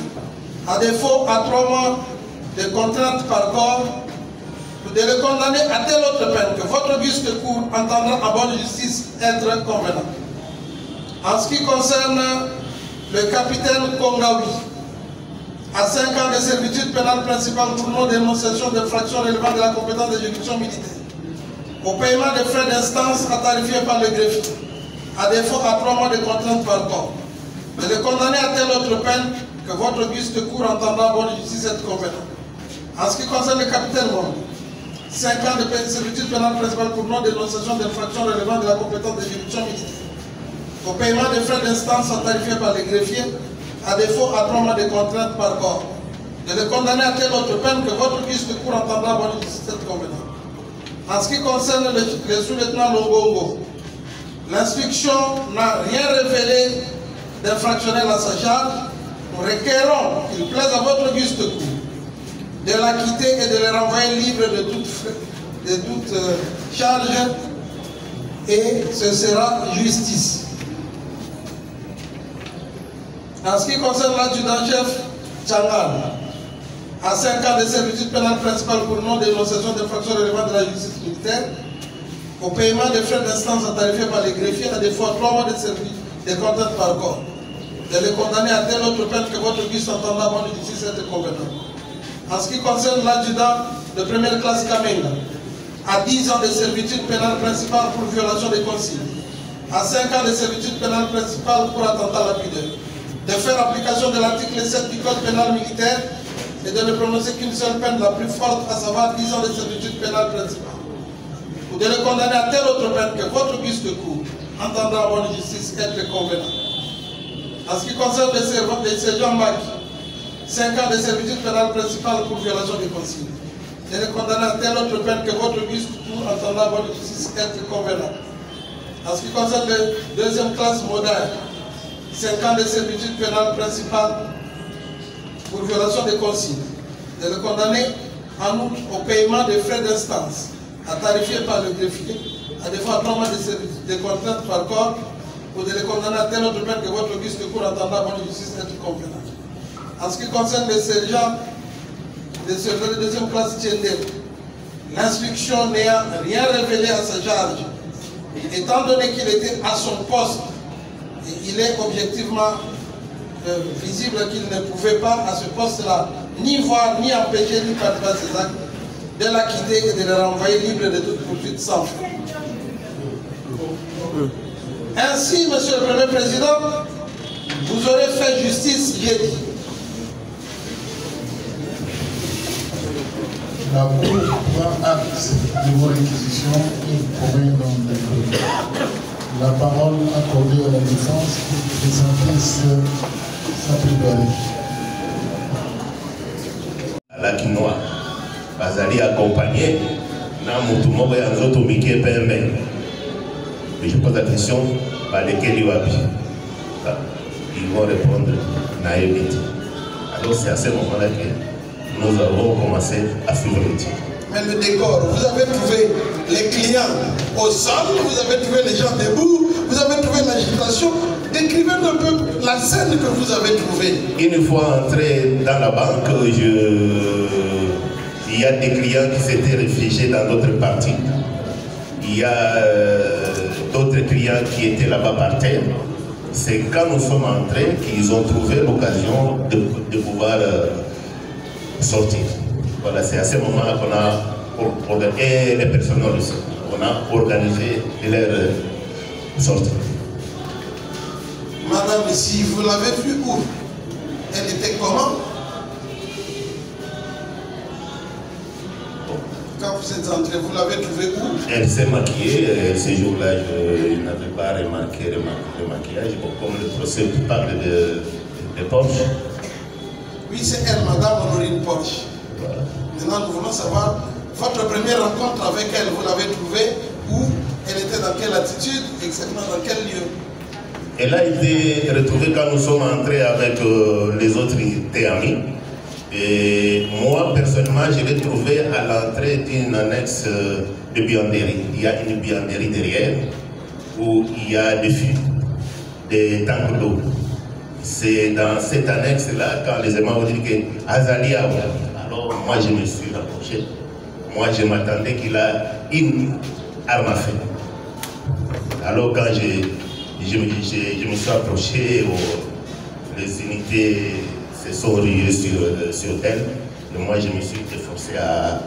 à défaut à 3 mois de contrainte par corps, de le condamner à telle autre peine que votre auguste cour entendra en bonne justice être convenable. En ce qui concerne le capitaine Kongawi, à 5 ans de servitude pénale principale pour non-dénonciation d'infraction relevant de la compétence de juridiction militaire, au paiement des frais d'instance à tarifier par le greffier, à défaut à 3 mois de contrainte par corps, de le condamner à telle autre peine que votre auguste cour entendra en bonne justice être convenable. En ce qui concerne le capitaine Wong, 5 ans de servitude pénale principale pour non-dénonciation d'infraction relevant de la compétence de juridiction militaire, au paiement des frais d'instance à tarifier par les greffiers, à défaut à 3 mois de contrainte par corps, de le condamner à telle autre peine que votre auguste cour entendra en bonne justice être convenable. En ce qui concerne le sous-lieutenant Longongo, l'instruction n'a rien révélé d'infractionnel à sa charge. Nous requérons qu'il plaise à votre auguste cour de l'acquitter et de le renvoyer libre de toute charge, et ce sera justice. En ce qui concerne l'adjudant-chef Tchangal, à 5 ans de servitude pénale principale pour non-dénonciation d'infraction relevant de la justice militaire, au paiement des frais d'instance à tarifier par les greffiers, à défaut à 3 mois de service de contrainte par corps, de les condamner à telle autre peine que votre auguste entendra bonne justice être convenable. En ce qui concerne l'adjudant de première classe Kamenga, à 10 ans de servitude pénale principale pour violation des consignes, à 5 ans de servitude pénale principale pour attentat lapidaire, de faire application de l'article 7 du Code pénal militaire et de ne prononcer qu'une seule peine la plus forte, à savoir 10 ans de servitude pénale principale, ou de le condamner à telle autre peine que votre auguste cour entendra en bonne justice être convenable. En ce qui concerne les sergents Maki, 5 ans de servitude pénale principale pour violation des consignes, et le condamner à telle autre peine que votre auguste cour entendra en bonne justice être convenable. En ce qui concerne le deuxième classe moderne, 5 ans de servitude pénale principale pour violation des consignes, de le condamner en outre au paiement des frais d'instance à tarifier par le greffier, à défaut à 3 mois de contrainte par corps, ou de le condamner à telle autre peine que votre auguste cour entendra en bonne justice être convenable. En ce qui concerne les sergents de deuxième classe Tchendel, l'instruction n'ayant rien révélé à sa charge, étant donné qu'il était à son poste, il est objectivement visible qu'il ne pouvait pas à ce poste-là ni voir, ni empêcher, ni participer à ses actes, de l'acquitter et de le renvoyer libre de toute poursuite sans frais. Ainsi, Monsieur le Premier Président, vous aurez fait justice jeudi. La Cour prend acte de vos réquisitions et promet donc de la parole accordée à la défense pour présenter sa plaidoirie. La quinoa, Bazali accompagné, na mutumoko ya nzoto mike pembe. Mais je pose la question, par lesquels ils vont répondre naïvement. Alors c'est à ce moment-là que nous avons commencé à suivre le tir. Mais le décor, vous avez trouvé les clients au sol, vous avez trouvé les gens debout, vous avez trouvé l'agitation. Décrivez un peu la scène que vous avez trouvée. Une fois entré dans la banque, il y a des clients qui s'étaient réfugiés dans d'autres parties. Il y a d'autres clients qui étaient là-bas par terre. C'est quand nous sommes entrés qu'ils ont trouvé l'occasion de pouvoir sortir. Voilà, c'est à ce moment-là qu'on a organisé les personnels aussi. On a organisé leur sortie. Madame, si vous l'avez vue où? Elle était comment? Quand vous êtes entré, vous l'avez trouvée où? Elle s'est maquillée. Ces jours-là, je n'avais pas remarqué le maquillage. Bon, comme le procès parle de Porsche. Oui, c'est elle, Madame Honorine Porsche. Voilà. Maintenant, nous voulons savoir votre première rencontre avec elle, vous l'avez trouvée où? Elle était dans quelle attitude, exactement dans quel lieu? Elle a été retrouvée quand nous sommes entrés avec les autres amis. Et moi, personnellement, je l'ai trouvée à l'entrée d'une annexe de buanderie. Il y a une buanderie derrière où il y a des fûts, des tanks d'eau. C'est dans cette annexe-là, quand les aimants ont dit que Azali a ouvert. Alors, moi, je me suis rapproché. Moi, je m'attendais qu'il a une arme à feu. Alors, quand je me suis approché, les unités se sont ruées sur elle. Et moi, je me suis efforcé à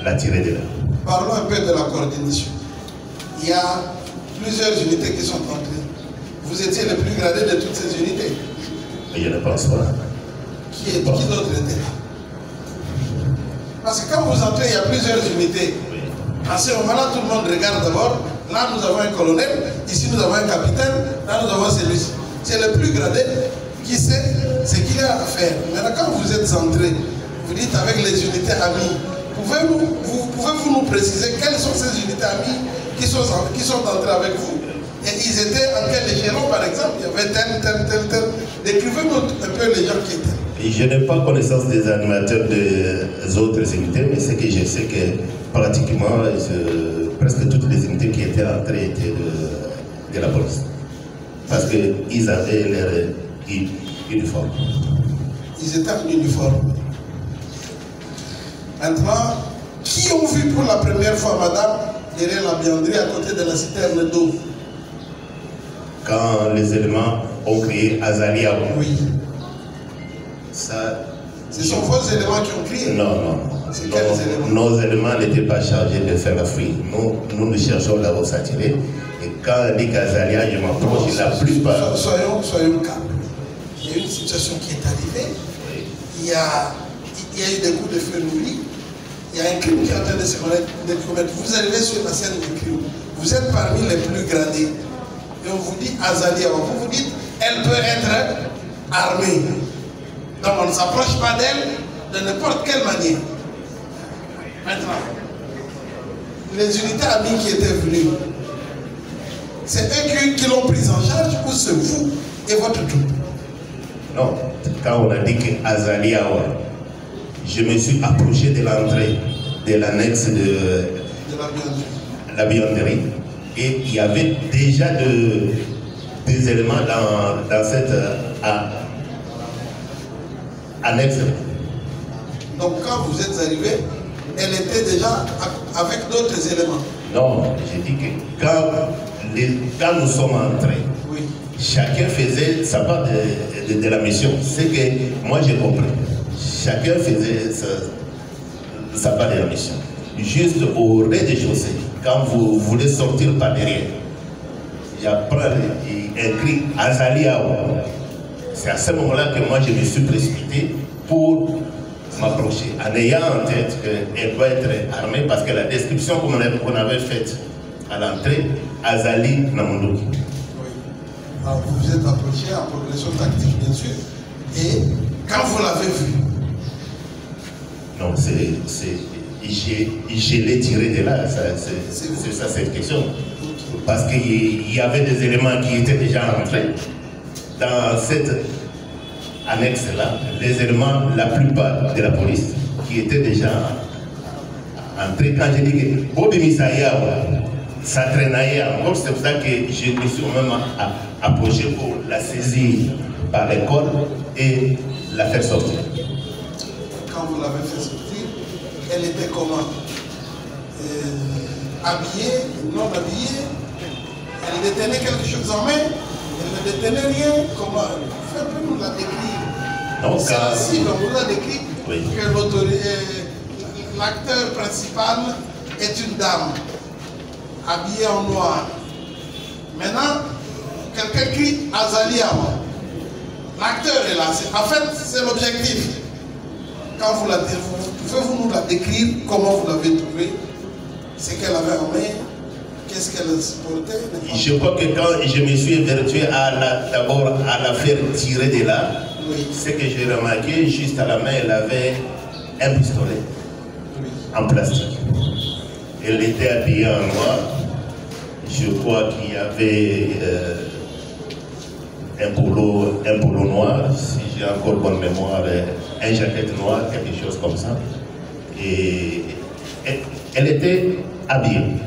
la tirer de là. Parlons un peu de la coordination. Il y a plusieurs unités qui sont entrées. Vous étiez le plus gradé de toutes ces unités? Je ne pense pas. Qui d'autre était là? Parce que quand vous entrez, il y a plusieurs unités. Oui. À ce moment-là, tout le monde regarde d'abord. Là, nous avons un colonel. Ici, nous avons un capitaine. Là, nous avons celui-ci. C'est le plus gradé qui sait ce qu'il a à faire. Maintenant, quand vous êtes entrés, vous dites avec les unités amies, pouvez-vous nous préciser quelles sont ces unités amies qui sont entrées avec vous? Et ils étaient en quel échelon, par exemple? Il y avait tel. Décrivez-nous un peu les gens qui étaient. Et je n'ai pas connaissance des animateurs des autres unités, mais ce que je sais que pratiquement presque toutes les unités qui étaient entrées étaient de la police. Parce qu'ils avaient leur uniforme. Ils étaient en uniforme. Maintenant, qui ont vu pour la première fois madame derrière la buanderie à côté de la citerne d'eau? Quand les éléments ont crié Azali Awa. Oui. Ça, ce sont vos éléments qui ont crié? Non. C'est quels éléments? Nos éléments n'étaient pas chargés de faire la fuite. Nous cherchons la s'attirer. Et quand on dit qu'Azalia, je m'approche, la plupart. Soyons calmes. Il y a une situation qui est arrivée. Oui. Il y a eu des coups de feu nourris. Il y a un crime qui est en train de se commettre. Vous arrivez sur la scène du crime. Vous êtes parmi les plus gradés. Et on vous dit Azalia. Vous vous dites, elle peut être armée. Donc on ne s'approche pas d'elle de n'importe quelle manière. Maintenant, les unités amies qui étaient venues, c'est eux qui l'ont prise en charge ou c'est vous et votre troupe? Non, quand on a dit que Azali Awa, je me suis approché de l'entrée de l'annexe de la buanderie. Et il y avait déjà des éléments dans cette annexe. Donc quand vous êtes arrivé, elle était déjà avec d'autres éléments? Non, j'ai dit que quand nous sommes entrés, oui, chacun faisait sa part de la mission. C'est que moi j'ai compris. Chacun faisait sa part de la mission. Juste au rez-de-chaussée, quand vous voulez sortir par derrière, il y a un cri Azali Awa. C'est à ce moment-là que moi je me suis précipité pour m'approcher, en ayant en tête qu'elle doit être armée parce que la description qu'on avait faite à l'entrée, Azali Namondoki. Oui. Alors vous vous êtes approché en progression tactique, bien sûr, et quand vous l'avez vu? Non, je l'ai tiré de là, c'est ça cette question. Okay. Parce qu'il y avait des éléments qui étaient déjà entrés dans cette annexe-là, les éléments, la plupart de la police, qui étaient déjà entrés. Quand j'ai dit que Bobi Misaya, ça traînait encore, c'est pour ça que je me suis même approché pour la saisir par les cordes et la faire sortir. Quand vous l'avez fait sortir, elle était comment? Habillée, non habillée? Elle détenait quelque chose en main? Elle ne détenait rien? Comment? Faites-nous la décrire. C'est ainsi qu'on vous a décrit, oui, que l'acteur principal est une dame habillée en noir. Maintenant, quelqu'un crie Azali Awa. L'acteur est là. En fait, c'est l'objectif. Quand vous pouvez-vous nous la décrire, comment vous l'avez trouvée? Ce qu'elle avait en main? Qu'est-ce qu'elle portait? Je crois que quand je me suis évertué d'abord à la faire tirer de là, oui, Ce que j'ai remarqué, juste à la main, elle avait un pistolet en plastique. Elle était habillée en noir. Je crois qu'il y avait un polo noir, si j'ai encore bonne mémoire, un jaquette noir, quelque chose comme ça. Et elle était habillée.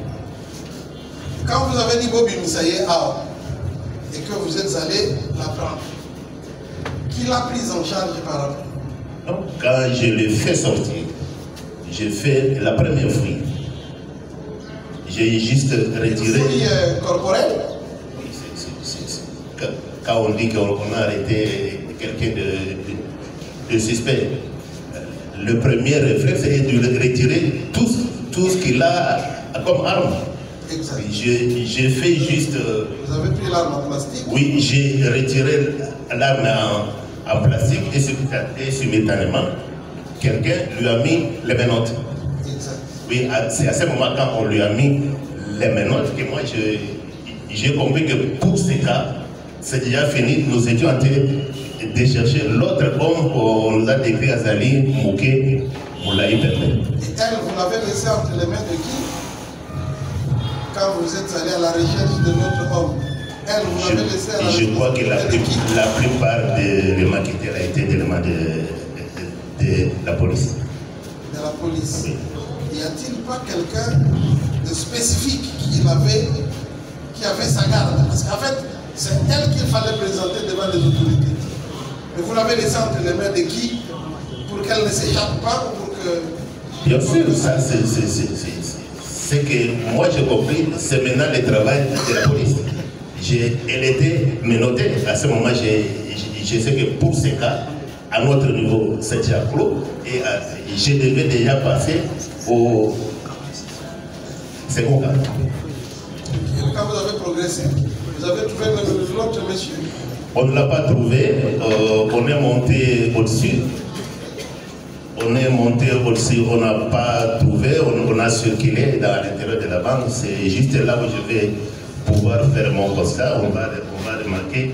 Quand vous avez dit Bobby Moussaïe et que vous êtes allé la prendre, qui l'a prise en charge par après? Donc, quand je l'ai fait sortir, j'ai fait la première fouille. J'ai juste retiré. Fouille corporelle? Oui, quand on dit qu'on a arrêté quelqu'un de suspect, le premier réflexe est de retirer tout ce qu'il a comme arme. Exact. J'ai fait juste. Vous avez pris l'arme en plastique? Oui, j'ai retiré l'arme en plastique et simultanément, quelqu'un lui a mis les menottes. Exact. Oui, c'est à ce moment quand on lui a mis les menottes que moi j'ai compris que pour ces cas, c'est déjà fini. Nous étions en train de chercher l'autre homme qu'on nous a décrit à Zali, Mouké, Moulaï Pembe. Et elle, vous l'avez laissée entre les mains de qui? Quand vous êtes allé à la recherche de notre homme, elle, vous l'avez laissée à la recherche. Je crois que la plupart des éléments qui étaient là étaient des éléments de la police. De la police. Oui. Y a-t-il pas quelqu'un de spécifique qui avait sa garde? Parce qu'en fait, c'est elle qu'il fallait présenter devant les autorités. Mais vous l'avez laissée entre les mains de qui? Pour qu'elle ne s'échappe pas ou pour que... Bien sûr, ça c'est que moi j'ai compris, c'est maintenant le travail de la police. Elle était menottée. À ce moment, je sais que pour ces cas, à notre niveau, c'est déjà clos. Et je devais déjà passer au second cas. Quand vous avez progressé, vous avez trouvé l'autre monsieur? On ne l'a pas trouvé. On est monté au-dessus. On n'a pas trouvé, on a circulé dans l'intérieur de la banque. C'est juste là où je vais pouvoir faire mon constat. On va remarquer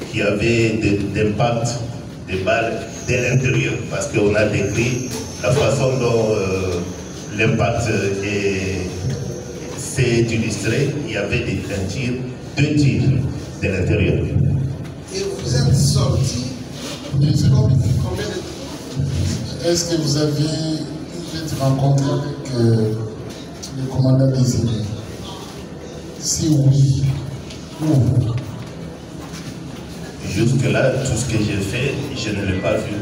qu'il y avait des impacts de balles dès l'intérieur, parce qu'on a décrit la façon dont l'impact s'est illustré. Il y avait deux tirs de l'intérieur. Et vous êtes sorti combien de temps? Est-ce que vous avez peut-être rencontré avec le commandant Désiré? Si oui, où? Jusque-là, tout ce que j'ai fait, je ne l'ai pas vu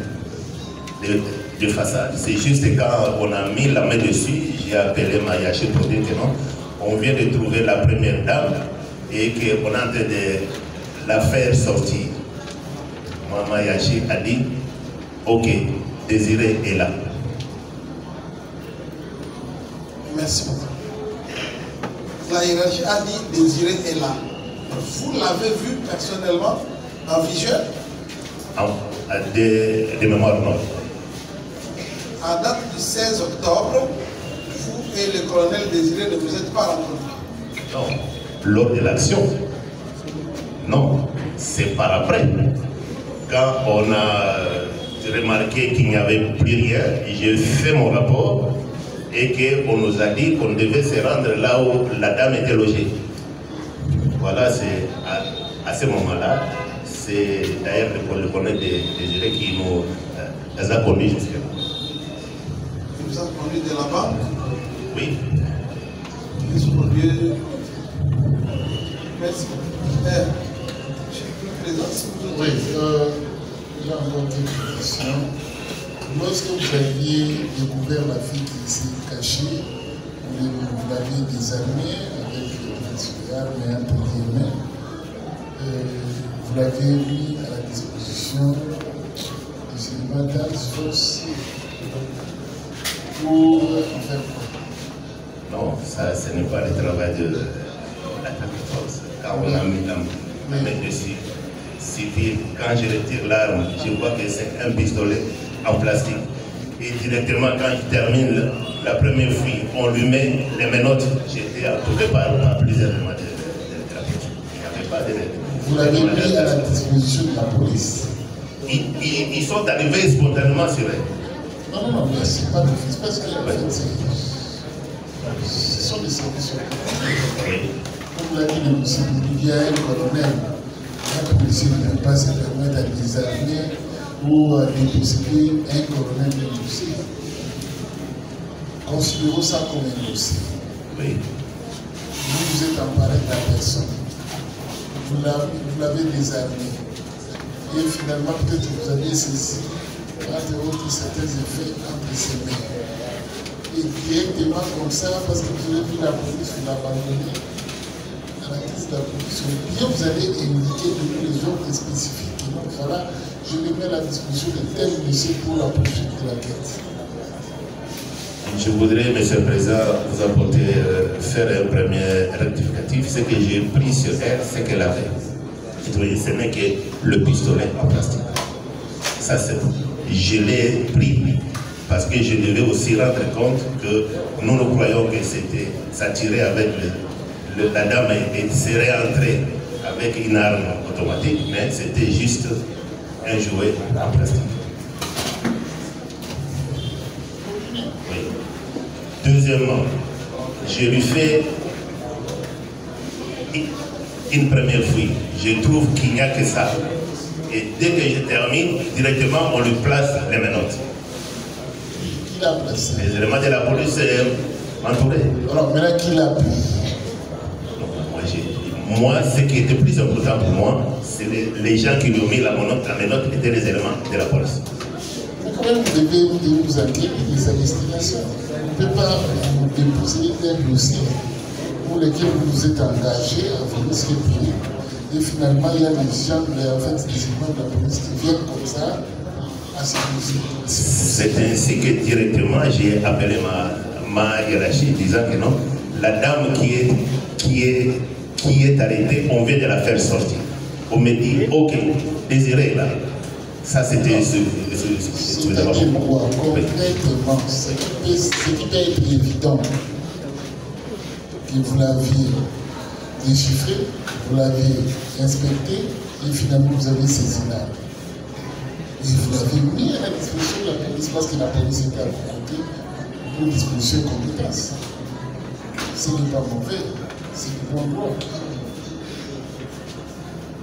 de façade. C'est juste quand on a mis la main dessus, j'ai appelé Mayachi pour dire que non, on vient de trouver la première dame et qu'on est en train de la faire sortir. Mayachi a dit, ok, Désiré est là. Merci beaucoup. La hiérarchie a dit Désiré est là. Vous l'avez vu personnellement, en visuel? De mémoire, non. À date du 16 octobre, vous et le colonel Désiré ne vous êtes pas rencontrés? Non. Lors de l'action? Non. C'est par après. Quand on a remarqué qu'il n'y avait plus rien, j'ai fait mon rapport et qu'on nous a dit qu'on devait se rendre là où la dame était logée. Voilà, c'est à ce moment-là, c'est d'ailleurs le colonel Désiré qui nous a conduits jusque-là. Il vous a conduit de la banque? Oui. Merci. Je suis plus présent si vous Oui, j'ai encore une question. Lorsque vous aviez découvert la fille qui s'est cachée, vous l'aviez désarmée avec des armes et un peu vous l'aviez mis à la disposition de célibataires forcés pour en faire quoi? Non, ça ce n'est pas le travail de l'attaque de force. Quand on a mis la main dessus, civil, quand je retire l'arme, je vois que c'est un pistolet en plastique. Et directement, quand je termine la première fouille, on lui met les menottes. J'étais entouré par plusieurs éléments de la police. Il n'y avait pas de... Vous l'avez mis à la disposition de la police? ils sont arrivés spontanément sur elle. Non, mais c'est pas d'office parce que ce sont des services. Comme l'a dit le monsieur, il y a un colonel, un policier ne peut pas se permettre à désarmer ou à déposséder un colonel de dossier. Considérons ça comme un dossier. Oui. Vous êtes emparé de la personne. Vous l'avez désarmé. Et finalement, peut-être que vous avez saisi entre autres certains effets entre ses mains. Et directement comme ça, parce que vous avez vu la police, vous l'abandonnez à la crise de la police, ou bien vous allez indiquer tous les ordres spécifiques. Et donc voilà, je les mets à la disposition de tel dossier pour la poursuite de la quête. Je voudrais, Monsieur le Président, vous apporter, faire un premier rectificatif. Ce que j'ai pris sur elle, c'est qu'elle avait. Ce n'est que le pistolet en plastique. Ça, c'est tout. Je l'ai pris parce que je devais aussi rendre compte que nous croyons que c'était, ça tirait avec la dame serait entrée avec une arme automatique, mais c'était juste un jouet en plastique. Oui. Deuxièmement, je lui fais une première fouille. Je trouve qu'il n'y a que ça. Et dès que je termine, directement, on lui place les menottes. Qui l'a placé? Les éléments de la police sont entourés. Alors maintenant, qui l'a pris? Moi, ce qui était plus important pour moi, c'est les gens qui lui ont mis la menotte étaient les éléments de la police. Mais quand même, vous devez vous enquêter des investigations. Vous ne pouvez pas vous déposer un dossier pour lequel vous vous êtes engagé à vous risquer plus. Et finalement, il y a des gens, en fait, des éléments de la police qui viennent comme ça à se poser. C'est ainsi que directement, j'ai appelé ma hiérarchie disant que non, la dame qui est arrêtée, on vient de la faire sortir. On me dit, ok, Désiré là. Ça, c'était c'est-à-dire quoi? Concrètement, ce qui peut être évident que vous l'aviez déchiffré, vous l'avez inspecté et finalement vous avez saisi l'arme. Et vous l'avez mis à la disposition de la police parce que la police était à vos côtés pour disposition de compétences. Ce n'est pas mauvais, c'est du bon droit.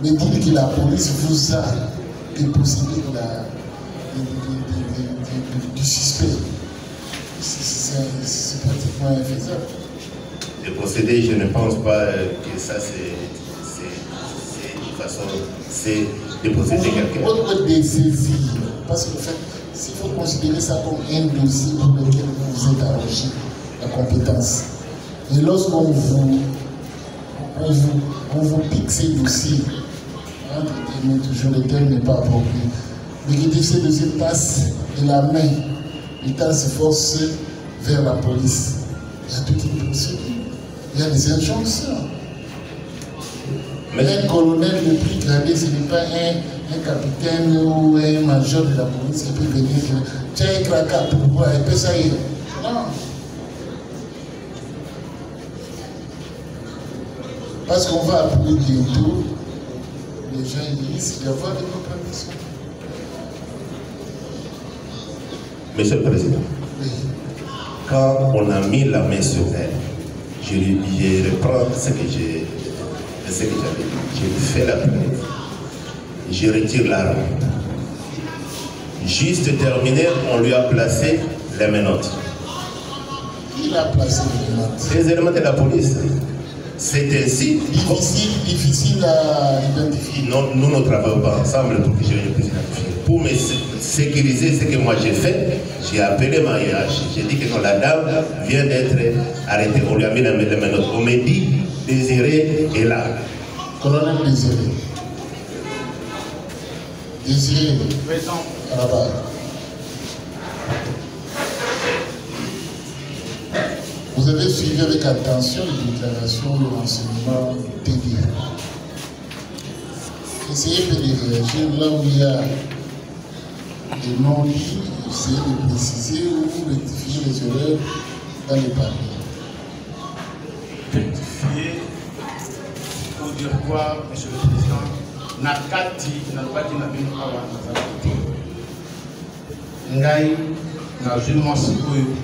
Mais dire que la police vous a dépossédé du suspect, c'est pratiquement infaisable. Déposséder, je ne pense pas que ça c'est une façon, c'est déposséder quelqu'un. Votre dessaisir, parce que en fait, s'il faut considérer ça comme un dossier pour lequel vous êtes arrangé la compétence, et lorsqu'on vous pique ces dossiers, mais toujours le terme n'est pas approprié, mais que ces dossiers passent de la main, l'État se force vers la police. Il y a toute une procédure. Il y a des injonctions. Un colonel de plus gradé, ce n'est pas un capitaine ou un major de la police qui peut venir dire tiens, un craquat pour pouvoir épée ça y est. Non. Parce qu'on va appeler bientôt, les gens risquent d'avoir des contradictions. Monsieur le Président, Oui. quand on a mis la main sur elle, je reprends ce que j'avais dit. Je fais la première. Je retire l'arme. Juste terminé, on lui a placé les menottes. Qui l'a placé les menottes? Les éléments de la police. C'est ainsi. Difficile à identifier. Non, nous ne travaillons pas ensemble pour que je puisse identifier. Pour me sécuriser ce que moi j'ai fait, j'ai appelé ma hiérarchie. J'ai dit que non, la dame vient d'être arrêtée. On lui a mis les menottes. On me dit, Désiré est là. Colonel Désiré. Désiré. Présent. À la barre. Vous avez suivi avec attention les déclarations de l'enseignement TD. Essayez de réagir là où il y a des non-dits, essayez de préciser ou rectifier les erreurs dans les papiers. Rectifier, pour dire quoi, Monsieur le Président, nakati nalobaki na bino awa nazalaki te ngai nazwi mwasi oyo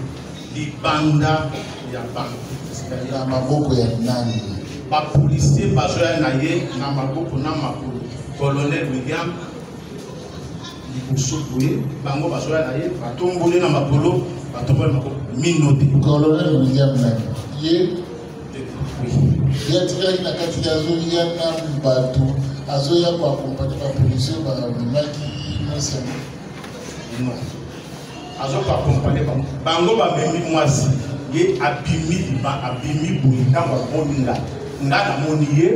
libanda ya banke na maboko ya nani bapolisier bazoya na ye na maboko na makolo colonel William liboso boye bango bazoya na ye batomboli na makolo batomboli na makolo minote colonel William nani ye yatikaki na kati azoya na bato azoya koakompanye bapolisier bamemaki mwasi non azokoakompanye bango bamemi mwasi ye abimi boye ntango amoni nga namoni ye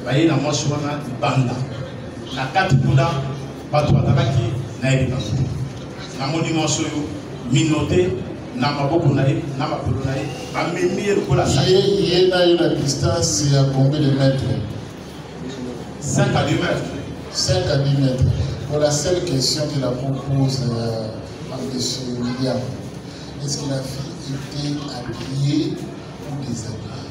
baye na mwasi wana libanda na kati kuna bato bazalaki nayebi bango namoni mwasi oyo minote na maboko na ye na makolo na ye bamemi ye lokola ye na yo na distance ya combien de mètres 5 à 10 mètres 5 à 10 mètres. Pour la seule question qu'il a propose à M. William, est-ce que la fille était habillée ou déshabillée?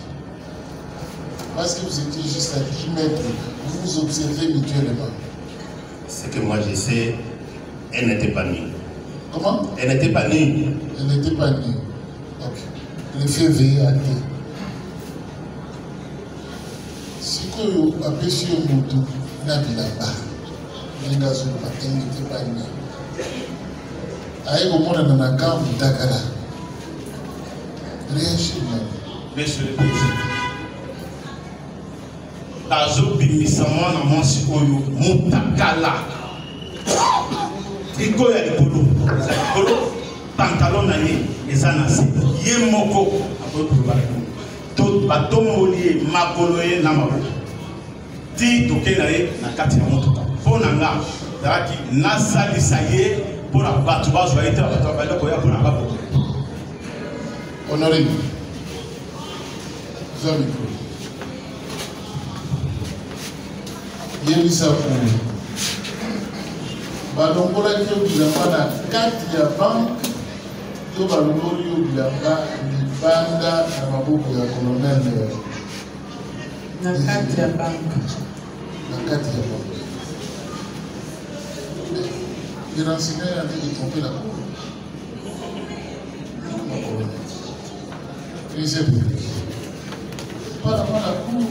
Parce que vous étiez juste à 10 mètres, vous vous observez mutuellement. Ce que moi je sais, elle n'était pas nue. Comment? Elle n'était pas nue. Elle n'était pas nue. Ok. Le fait veiller à terre. Si vous avez sur le moto, n'a pas là-bas. Les gars sont pas, elle n'était pas nue. Aïe, au monde, on a un camp d'Akara. Réagis, Monsieur le Président. Tazo bimisama na mwasi oyo mutakala. Iko ya likolo. Pantalon na ye eza na se. Ye moko akotoba. To batomboli ye makolo ye na maboko. Ti toke na ye na kati ya motoka. Pona nga zaki nasalisa ye pona bato bazwa ete bato babanda koya pona baboko. Honoré, Jean-Micro. Yebisa pour balongolaki yo bilamba na kati ya banke to balongoli yo bilamba libanda na maboko ya colonel na kati ya banke. Na kati ya banke. Les renseignements ont été trompés la cour. Pas la cour,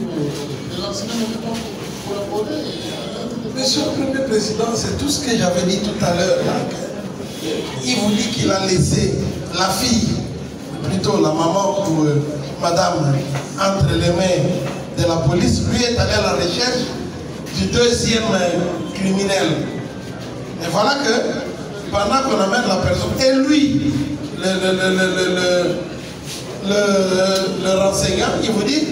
les renseignements n'ont pas collaboré. Monsieur le Premier Président, c'est tout ce que j'avais dit tout à l'heure. Il vous dit qu'il a laissé la fille, plutôt la maman ou madame, entre les mains de la police. Lui est allé à la recherche du deuxième criminel. Et voilà que pendant qu'on amène la personne, et lui, le renseignant, il vous dit,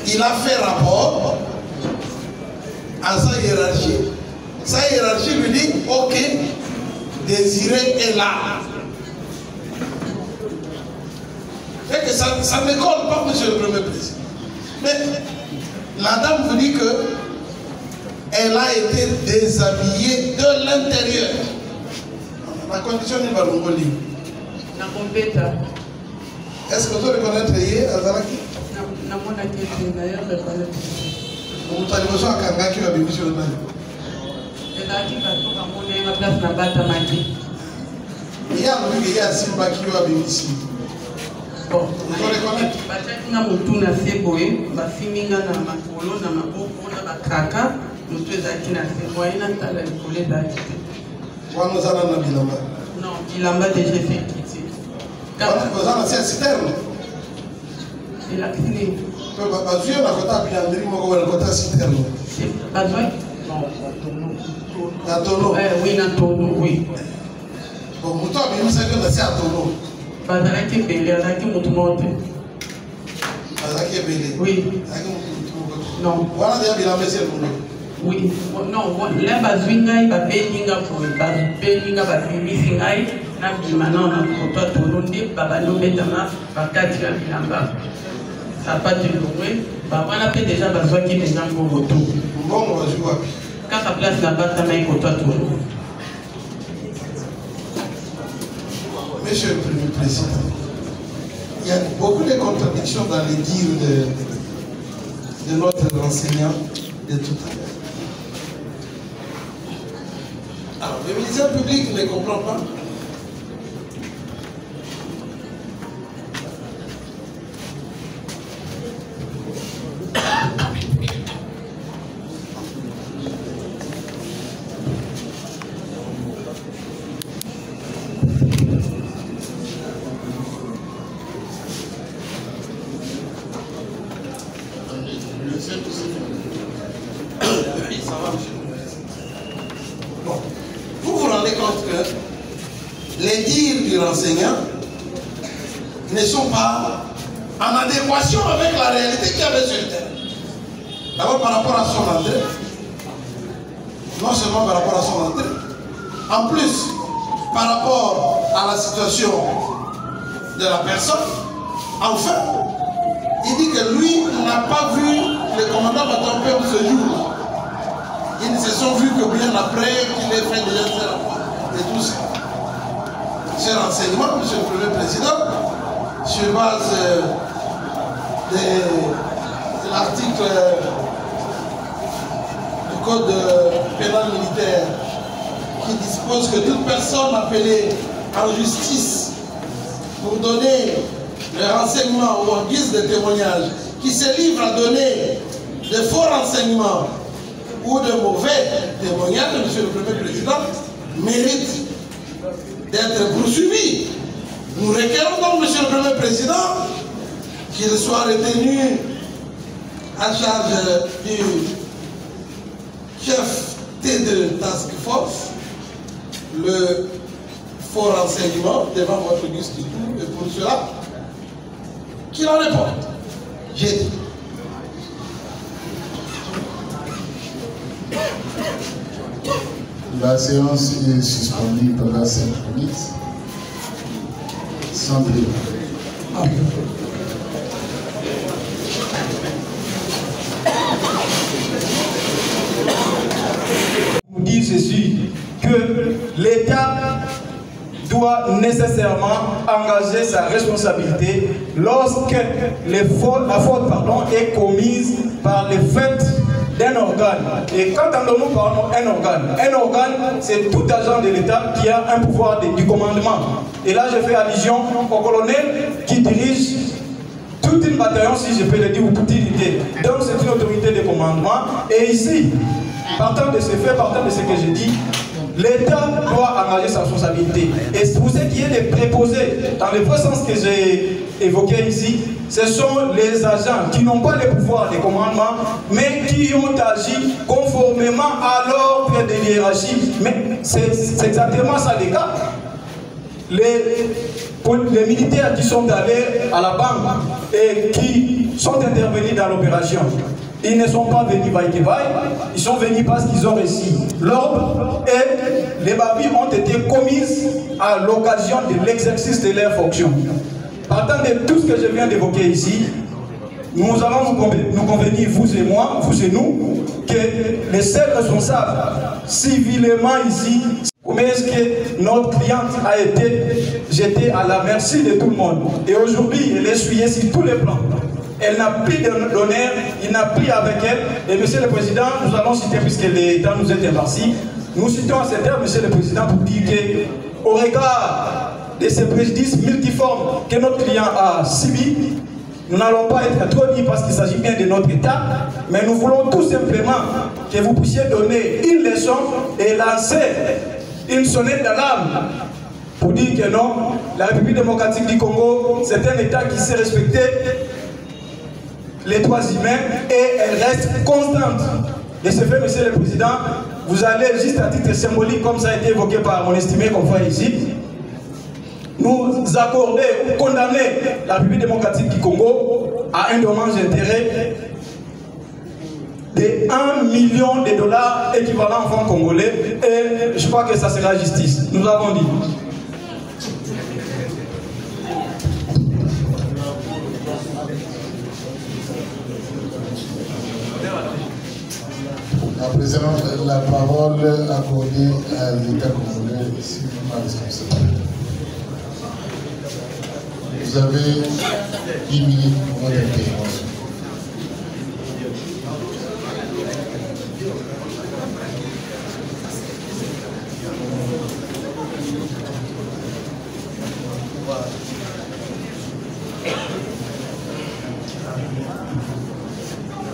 il a fait rapport à sa hiérarchie. Sa hiérarchie lui dit, ok, Désiré est là. Et que ça ne colle pas, monsieur le Premier Président. Mais la dame vous dit que elle a été déshabillée de l'intérieur. La condition n'est pas longue. Est-ce que vous reconnaissez Azalaki? Vous avez besoin de quelqu'un qui a bien sur le bain. Il y a un qui a Simba qui a bien ici. Bon, vous reconnaissez? Non, il a déjà fait quitter. Vous avez un citerne? Il a fini. Vous avez un côté citerne? Non, oui, oui. Bon, vous avez un tonneau. Bazalaki belé, azalaki mutu mote. Bazalaki belé. Oui. Non. Voilà déjà bien la oui. Non, là bazuingai ba beninga pour ba beninga ba bimisingai na bimana na koto tolondi baba no betama ba kati ya bilamba. Ça pas de louer, ba wana pe déjà bazwaki déjà ngoto. Bon, on va jouer. Kaka place na bata mai koto tolondi. Monsieur le Premier Président, il y a beaucoup de contradictions dans les dires de notre enseignant de tout à l'heure. Le ministère public ne comprend pas. Bon, vous vous rendez compte que les dires du renseignant ne sont pas en adéquation avec la réalité qu'il y avait sur le terrain. D'abord par rapport à son entrée, non seulement par rapport à son entrée, en plus par rapport à la situation de la personne. Enfin, il dit que lui n'a pas vu le commandant Batampem ce jour-là. Ils ne se sont vus que bien après qu'il ait fait déjà ses rapports et tout ça. Ces renseignements, M. le Premier Président, sur base de l'article du Code pénal militaire qui dispose que toute personne appelée en justice pour donner le renseignement ou en guise de témoignage qui se livre à donner de faux renseignements ou de mauvais témoignages, M. le Premier Président, mérite d'être poursuivi. Nous requérons donc, M. le Premier Président, qu'il soit retenu à charge du chef T2 Task Force, le faux renseignement devant votre auguste cour, et pour cela, qu'il en réponde. J'ai dit. La séance est suspendue pendant 5 minutes. Sans délai. Vous dites ceci, que l'État doit nécessairement engager sa responsabilité lorsque la faute est commise par le fait d'un organe. Et quand nous parlons un organe, c'est tout agent de l'État qui a un pouvoir du commandement. Et là, je fais allusion au colonel qui dirige toute une bataillon, si je peux le dire, ou toute unité. Donc, c'est une autorité de commandement. Et ici, partant de ce fait, partant de ce que je dis, l'État doit engager sa responsabilité. Et pour ce qui est des préposés, dans le vrai sens que j'ai évoqué ici, ce sont les agents qui n'ont pas le pouvoir de commandement, mais qui ont agi conformément à l'ordre de hiérarchie. Mais c'est exactement ça les cas. Les militaires qui sont allés à la banque et qui sont intervenus dans l'opération, ils ne sont pas venus vaille-que-vaille, ils sont venus parce qu'ils ont reçu l'ordre et les babis ont été commises à l'occasion de l'exercice de leurs fonctions. Partant de tout ce que je viens d'évoquer ici, nous allons nous convenir, vous et moi, vous et nous, que les seuls responsables civilement ici, comment est-ce que notre cliente a été jetée à la merci de tout le monde. Et aujourd'hui, elle est essuyée sur tous les plans. Elle n'a plus d'honneur, il n'a plus avec elle. Et Monsieur le Président, nous allons citer, puisque l'État nous est imparti, nous citons à cette heure, Monsieur le Président, pour dire qu'au regard de ces préjudices multiformes que notre client a subis, nous n'allons pas être trop dit parce qu'il s'agit bien de notre État, mais nous voulons tout simplement que vous puissiez donner une leçon et lancer une sonnette d'alarme pour dire que non, la République démocratique du Congo, c'est un État qui sait respecter les droits humains et elle reste constante. De ce fait, Monsieur le Président, vous allez juste à titre symbolique, comme ça a été évoqué par mon estimé confrère ici, nous accorder ou condamner la République démocratique du Congo à un dommage d'intérêt de 1 million de dollars équivalent en francs congolais, et je crois que ça sera justice. Nous avons dit. À présent, la parole accordée à l'État congolais sur ma responsabilité. Vous avez 10 minutes pour votre intervention.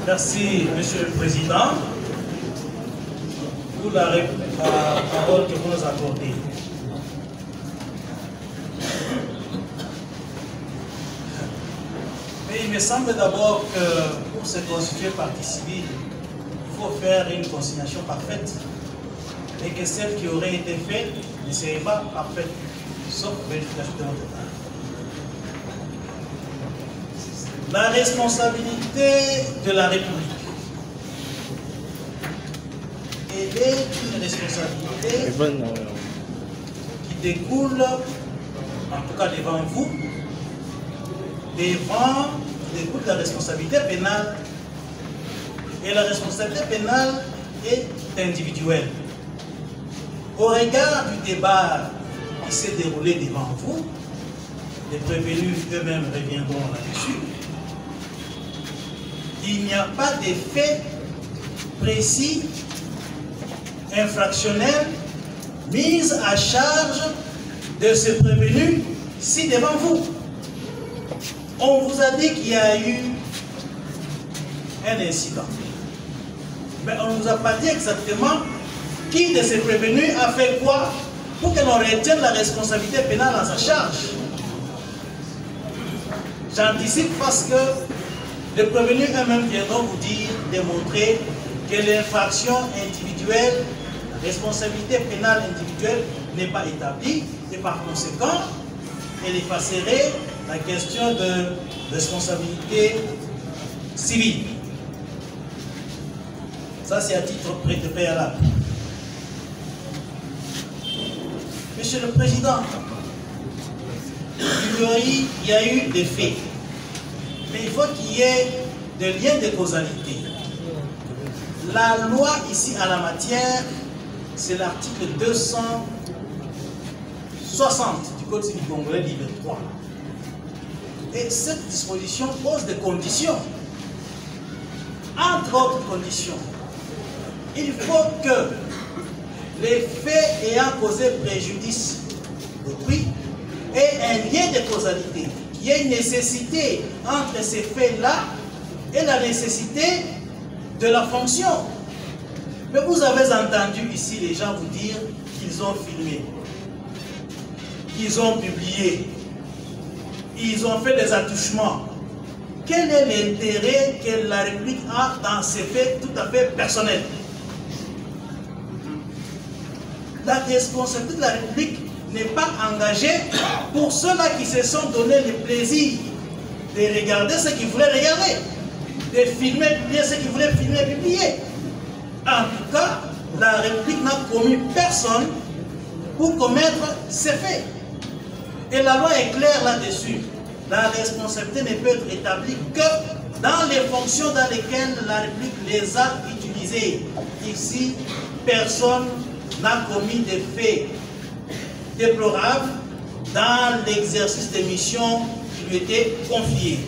Merci, Monsieur le Président, pour la parole que vous nous accordez. Mais il me semble d'abord que pour se constituer partie civile, il faut faire une consignation parfaite et que celle qui aurait été faite ne serait pas parfaite, sauf vérification de votre part. La responsabilité de la République, elle est une responsabilité qui découle, en tout cas devant vous, qui découle de la responsabilité pénale. Et la responsabilité pénale est individuelle. Au regard du débat qui s'est déroulé devant vous, les prévenus eux-mêmes reviendront là-dessus. Il n'y a pas de faits précis, infractionnels, mis à charge de ce prévenu si devant vous. On vous a dit qu'il y a eu un incident. Mais on ne vous a pas dit exactement qui de ces prévenus a fait quoi pour que l'on retienne la responsabilité pénale à sa charge. J'anticipe parce que les prévenus eux-mêmes viendront vous dire, démontrer que l'infraction individuelle, la responsabilité pénale individuelle n'est pas établie et par conséquent, elle effacerait la question de responsabilité civile. Ça, c'est à titre de préalable. Monsieur le Président, il y a eu des faits. Mais il faut qu'il y ait des liens de causalité. La loi ici en la matière, c'est l'article 260 du Code civil congolais, livre 3. Et cette disposition pose des conditions. Entre autres conditions, il faut que les faits ayant causé préjudice d'autrui aient un lien de causalité. Il y a une nécessité entre ces faits-là et la nécessité de la fonction. Mais vous avez entendu ici les gens vous dire qu'ils ont filmé, qu'ils ont publié, ils ont fait des attouchements. Quel est l'intérêt que la République a dans ces faits tout à fait personnels? La responsabilité de la République n'est pas engagée pour ceux-là qui se sont donné le plaisir de regarder ce qu'ils voulaient regarder, de filmer, publier ce qu'ils voulaient filmer, publier. En tout cas, la République n'a commis personne pour commettre ces faits. Et la loi est claire là-dessus. La responsabilité ne peut être établie que dans les fonctions dans lesquelles la République les a utilisées. Ici, personne n'a commis des faits déplorables dans l'exercice des missions qui lui étaient confiées.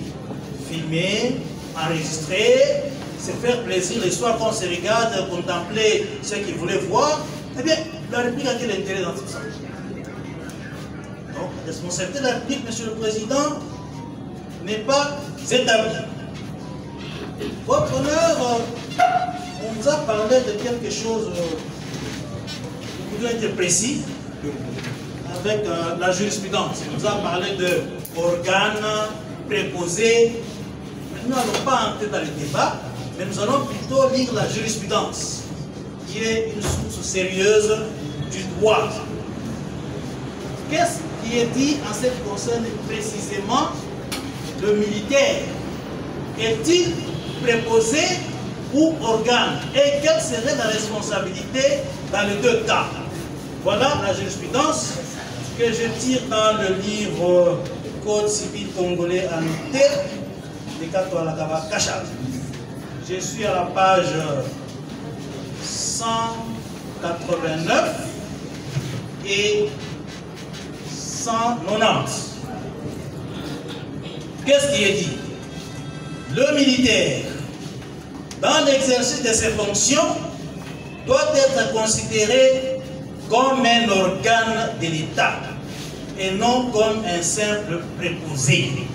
Filmer, enregistrer, se faire plaisir le soir quand on se regarde, contempler ce qu'il voulait voir, eh bien, la République a quel intérêt dans tout ça? Donc, la responsabilité de la République, Monsieur le Président, n'est pas établie. Votre honneur, on vous a parlé de quelque chose qui doit être précis avec la jurisprudence. On nous a parlé d'organes préposés. Nous n'allons pas entrer dans le débat, mais nous allons plutôt lire la jurisprudence, qui est une source sérieuse du droit. Qu'est-ce qui est dit en ce qui concerne précisément le militaire? Est-il préposé ou organe? Et quelle serait la responsabilité dans les deux cas? Voilà la jurisprudence que je tire dans le livre Code civil congolais annoté de Katoualakaba Kachal. Je suis à la page 189 et 190. Qu'est-ce qui est dit? Le militaire, dans l'exercice de ses fonctions, doit être considéré comme un organe de l'État et non comme un simple préposé.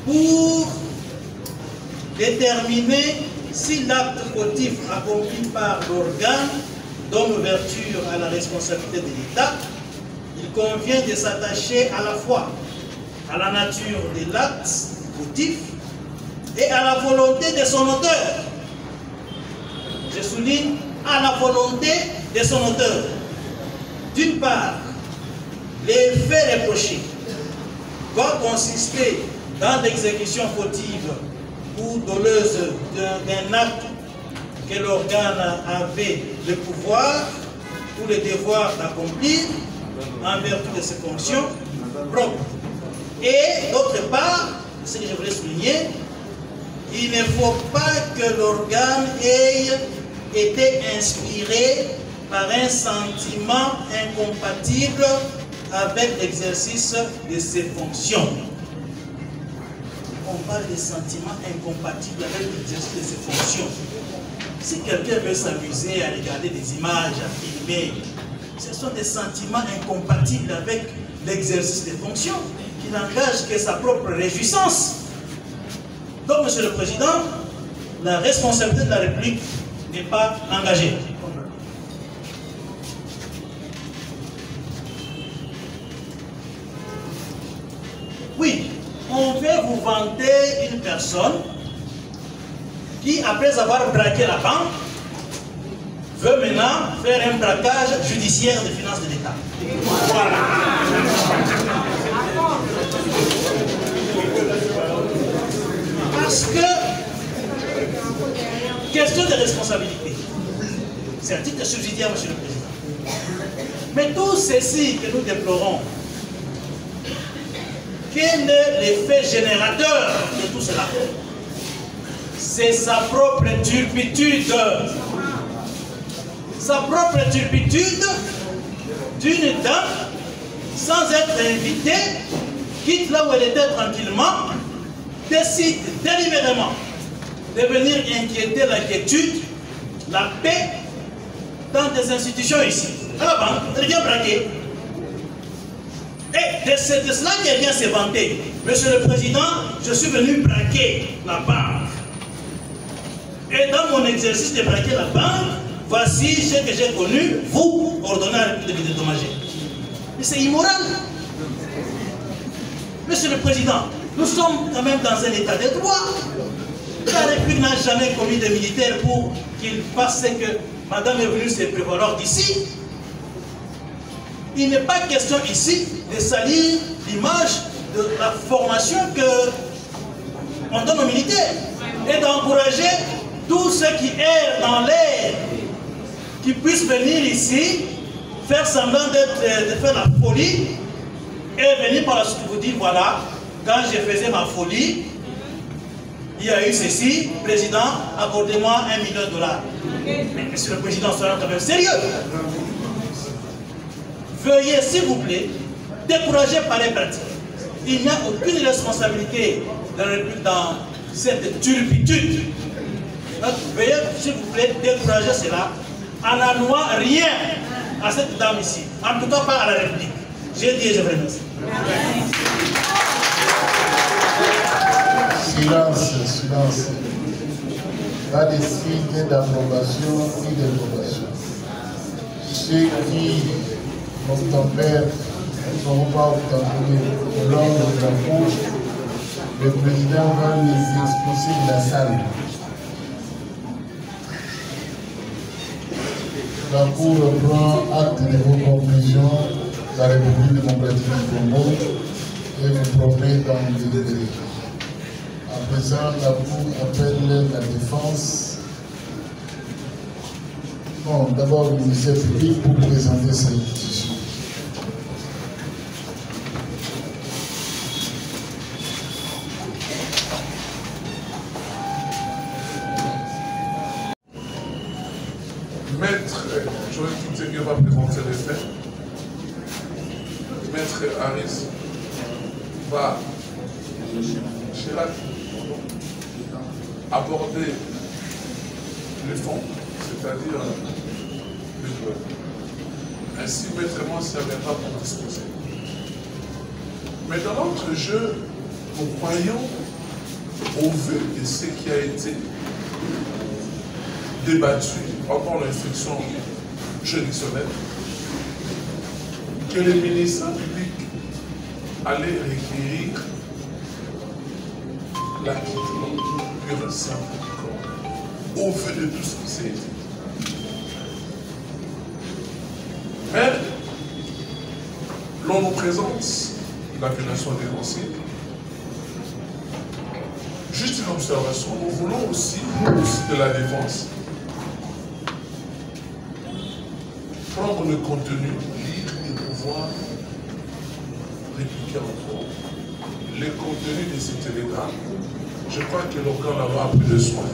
pour déterminer si l'acte fautif accompli par l'organe donne ouverture à la responsabilité de l'État. Il convient de s'attacher à la fois à la nature de l'acte fautif et à la volonté de son auteur. Je souligne, à la volonté de son auteur. D'une part, les faits reprochés doivent consister dans l'exécution fautive ou doleuse d'un acte que l'organe avait le pouvoir ou le devoir d'accomplir en vertu de ses fonctions propres. Et d'autre part, ce que je voulais souligner, il ne faut pas que l'organe ait été inspiré par un sentiment incompatible avec l'exercice de ses fonctions. On parle de sentiments incompatibles avec l'exercice de ses fonctions. Si quelqu'un veut s'amuser à regarder des images, à filmer, ce sont des sentiments incompatibles avec l'exercice des fonctions qui n'engagent que sa propre réjouissance. Donc, Monsieur le Président, la responsabilité de la République n'est pas engagée. Oui, on veut vous vanter une personne qui, après avoir braqué la banque, veut maintenant faire un braquage judiciaire des finances de l'État. Voilà. Parce que, question de responsabilité, c'est un titre subsidiaire, Monsieur le Président. Mais tout ceci que nous déplorons, quel est l'effet générateur de tout cela? C'est sa propre turpitude. Sa propre turpitude d'une dame, sans être invitée, quitte là où elle était tranquillement, décide délibérément de venir inquiéter la quiétude, la paix dans des institutions ici. À la banque, elle vient braquer. Et c'est de cela qu'elle vient se vanter. Monsieur le Président, je suis venu braquer la banque. Et dans mon exercice de braquer la banque, voici ce que j'ai connu, vous ordonnez à la République de me dédommager. Mais c'est immoral. Monsieur le Président, nous sommes quand même dans un état de droit. La République n'a jamais commis de militaires pour qu'il fasse ce que Madame est venue se prévaloir d'ici. Il n'est pas question ici de salir l'image de la formation qu'on donne aux militaires et d'encourager tous ceux qui errent dans l'air, qui puissent venir ici, faire semblant de faire la folie et venir par la suite vous dire voilà, quand je faisais ma folie, il y a eu ceci, Président, accordez-moi $1 million. Mais Monsieur le Président, soyons quand même sérieux. Veuillez, s'il vous plaît, décourager par les pratiques. Il n'y a aucune responsabilité de la République dans cette turpitude. Donc, veuillez, s'il vous plaît, décourager cela en n'allouant rien à cette dame ici. En tout cas, pas à la République. J'ai dit et je vous remercie. Silence, silence. Pas de signe d'approbation ni d'approbation. Ceux qui obtempèrent ne seront pas obtempérés lors de la cour. Le président va les expulser de la salle. La Cour prend acte de vos conclusions, la République démocratique du Congo, et vous promet d'en délibérer. À présent, la Cour appelle la défense. Bon, d'abord le ministère public pour présenter sa institution. Maître, j'aurais tout aimé va présenter les faits. Maître Harris va aborder les fonds, c'est-à-dire le joueur. Ainsi, Maître Moi ne servira pour disposer. Mais dans notre jeu, nous croyons au vu de ce qui a été débattu pendant l'instruction juridictionnelle, que le ministère public allait requérir l'acquittement pur et simple du corps, au vu de tout ce qui s'est dit. Mais l'on nous présente la violation des consignes. Juste une observation, nous voulons aussi, nous aussi de la défense, prendre le contenu, lire et pouvoir répliquer encore le contenu de ces télégrammes. Je crois que l'organe aura pris le soin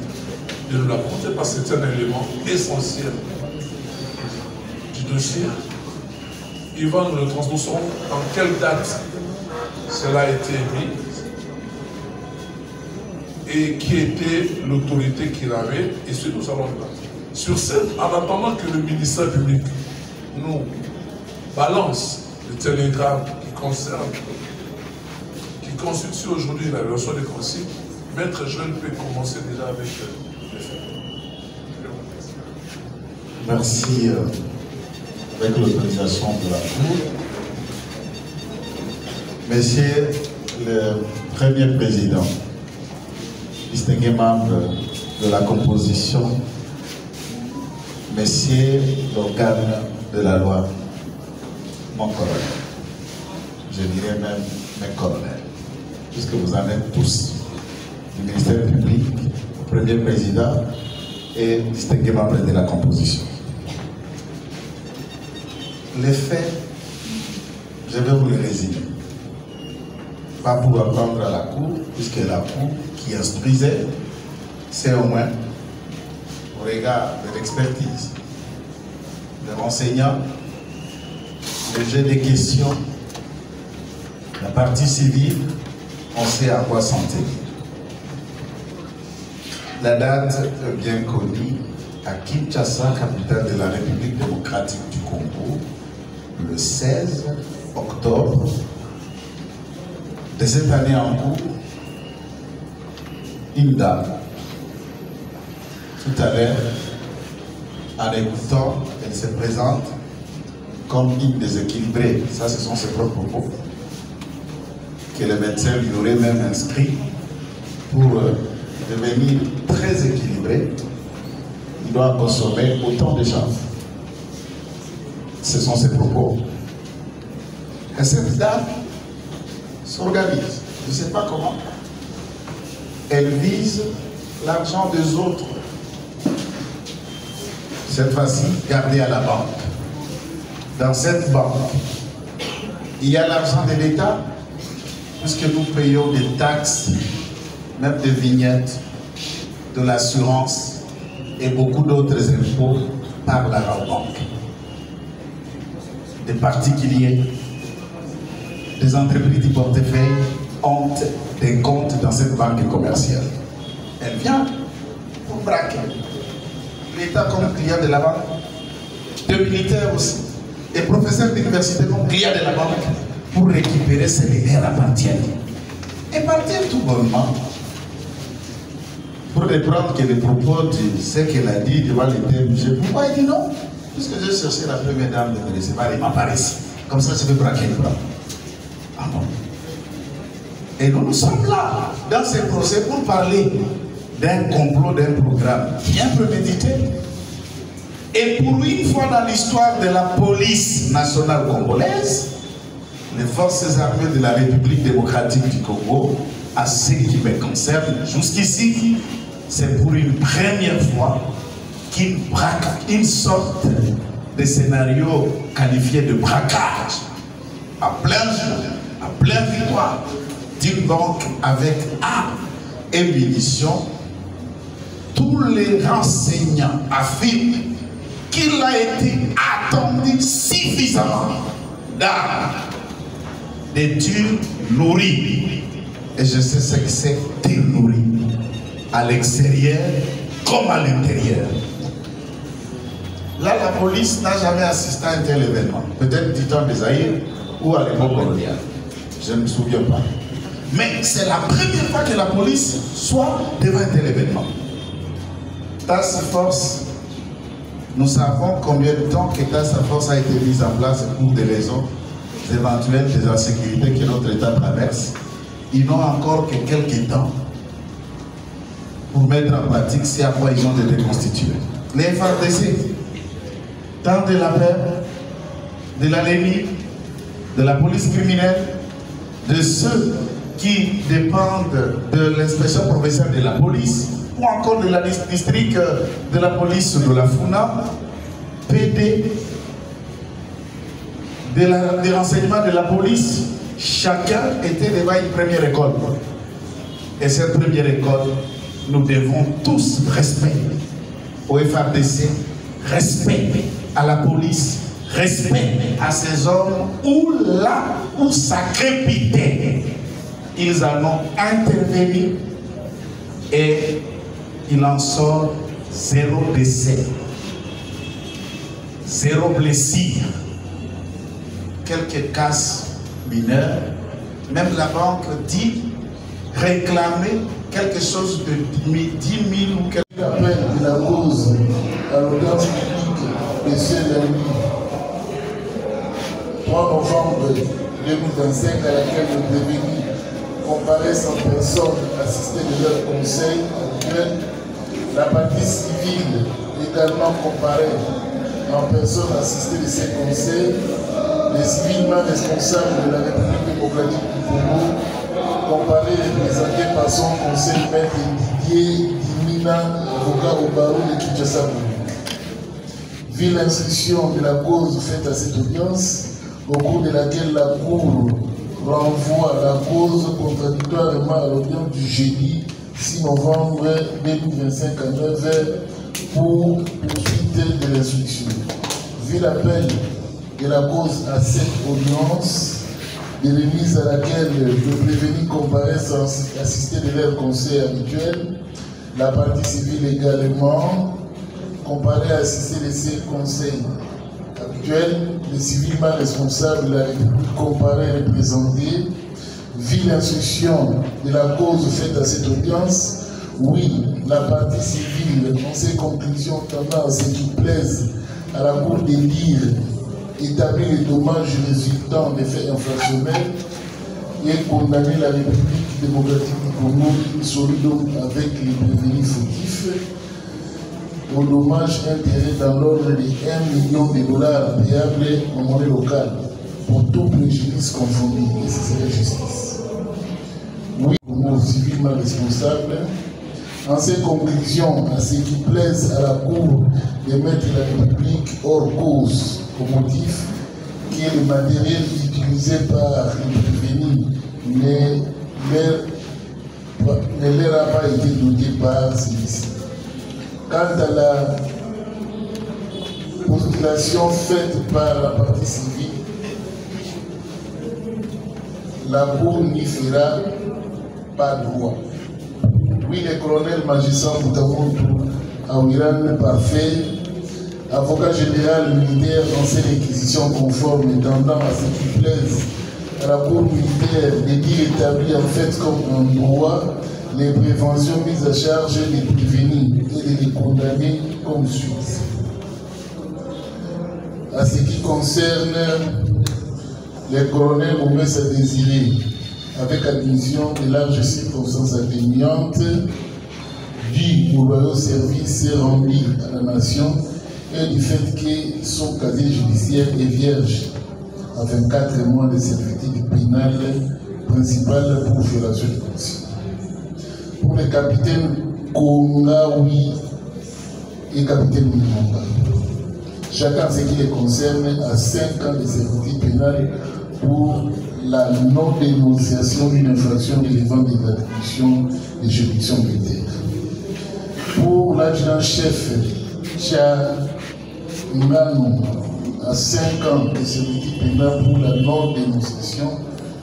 de nous l'apporter parce que c'est un élément essentiel du dossier. Yvan, nous le transmettrons en quelle date cela a été émis et qui était l'autorité qu'il avait, et ce nous allons débattre. Sur cette, en attendant que le ministère public nous balance le télégramme qui constitue aujourd'hui la version des consignes, Maître Joël peut commencer déjà avec les faits. Merci. Avec l'autorisation de la Cour. Monsieur le Premier Président, distingués membres de la composition, Messieurs l'organe de la loi, mon colonel, je dirais même mes colonels, puisque vous en êtes tous, du ministère public, Premier Président et distingués membres de la composition. Les faits, je vais vous les résumer. Pas pour attendre à la Cour, puisque la Cour qui instruisait, c'est au moins, au regard de l'expertise, de l'enseignant, le jeu des questions, la partie civile, on sait à quoi s'en tenir. La date est bien connue, à Kinshasa, capitale de la République démocratique du Congo, le 16 octobre de cette année en cours, une dame, tout à l'heure, en écoutant, elle se présente comme une déséquilibrée. Ça, ce sont ses propres propos, que le médecin lui aurait même inscrit pour devenir très équilibré. Il doit consommer autant de choses. Ce sont ses propos. Et cette dame s'organise. Je ne sais pas comment. Elle vise l'argent des autres. Cette fois-ci, gardé à la banque. Dans cette banque, il y a l'argent de l'État, puisque nous payons des taxes, même des vignettes, de l'assurance et beaucoup d'autres impôts par la banque. Des particuliers, des entreprises du portefeuille ont des comptes dans cette banque commerciale. Elle vient pour braquer l'État comme client de la banque, des militaires aussi, et professeurs d'université comme client de la banque pour récupérer ce qui leur appartiennent. Et partir tout bonnement pour reprendre que les propos de ce qu'elle a dit devant l'État. Pourquoi il dit non? Puisque j'ai cherché la première dame de me recevoir, elle m'apparaît ici. Comme ça, je vais braquer le bras. Ah bon? Et nous sommes là, dans ce procès, pour parler d'un complot, d'un programme bien prémédité. Et pour une fois dans l'histoire de la police nationale congolaise, les forces armées de la République démocratique du Congo, à ce qui me concerne, jusqu'ici, c'est pour une première fois qu'ils braquent une sorte de scénario qualifié de braquage à plein jour, à plein victoire, d'une banque avec armes et munitions. Tous les renseignants affirment qu'il a été attendu suffisamment d'armes, d'études nourries. Et je sais ce que c'est qu'ils nourrissent, à l'extérieur comme à l'intérieur. Là, la police n'a jamais assisté à un tel événement. Peut-être du temps des Zaïre ou à l'époque coloniale. Je ne me souviens pas. Mais c'est la première fois que la police soit devant un tel événement. Task Force, nous savons combien de temps que Task Force a été mise en place pour des raisons éventuelles de la sécurité que notre État traverse. Ils n'ont encore que quelques temps pour mettre en pratique ce à quoi ils ont été constitués. Les FARDC, tant de la paix, de la LENI, de la police criminelle, de ceux qui dépendent de l'inspection provinciale de la police, ou encore de la district de la police de la FUNA, PD, des renseignements de la police, chacun était devant une première école. Et cette première école, nous devons tous respect au FARDC, respect à la police, respect à ces hommes où là où ça crépitait, ils en ont intervenu et il en sort 0 décès, 0 blessure, quelques casses mineures. Même la banque dit réclamer quelque chose de 10 000 ou quelque chose. L'appel de la cause à l'audience publique de ce lundi 3 novembre 2025 à laquelle le prévenu comparaissent en personne assistés de leur conseil habituel, la partie civile également comparée en personne assistée de ces conseils, les civilement responsables de la République démocratique du Congo, comparés et représentés par son conseil maître Didier Dimina, avocat au barreau de Kinshasa. Vu l'instruction de la cause faite à cette audience, au cours de laquelle la Cour renvoie la cause contradictoirement à l'audience du jeudi 6 novembre 2025 à 9h pour poursuite de l'instruction. Vu l'appel de la cause à cette audience, de remise à laquelle le prévenu comparaissent assisté de leur conseil habituel, la partie civile également comparée assisté de ses conseils habituels, les civilement responsables de la République comparée et représentée, vu l'instruction de la cause faite à cette audience, oui, la partie civile, dans ses conclusions tendant à ce qui plaise à la Cour des dires, établir les dommages résultant des faits infractionnels et condamner la République démocratique du Congo, solidaire avec les prévenus fautifs, aux dommages intérêts dans l'ordre de 1 million de dollars payables en monnaie locale pour tout préjudice confondu, et c'est la justice. Oui, Congo civilement responsable, en ses conclusions, à ce qui plaise à la Cour de mettre la République hors cause, au motif que le matériel utilisé par les prévenus ne leur a pas été doté par celui-ci. Quant à la postulation faite par la partie civile, la Cour n'y fera pas droit. Oui, le colonel Magistrat Boutamoto Awiran Parfait, avocat général militaire dans ses réquisitions conformes et tendant à ce qui plaise à la Cour militaire de dire établi en fait comme un droit les préventions mises à charge des prévenus et de les condamner comme suit. À ce qui concerne les colonels Omessa Désiré, avec admission de larges circonstances atténuantes, dû au loyal service rendu à la nation et du fait que son casier judiciaire est vierge à 24 mois de servitude pénale principale pour violation de consigne. Pour le capitaine Kongaoui et capitaine Mimanga, chacun ce qui les concerne a 5 ans de servitude pénale pour la non-dénonciation d'une infraction relevant de l'attribution des juridictions militaires. Pour l'adjudant-chef Chia Ngano, à 5 ans de servitude pénale pour la non-dénonciation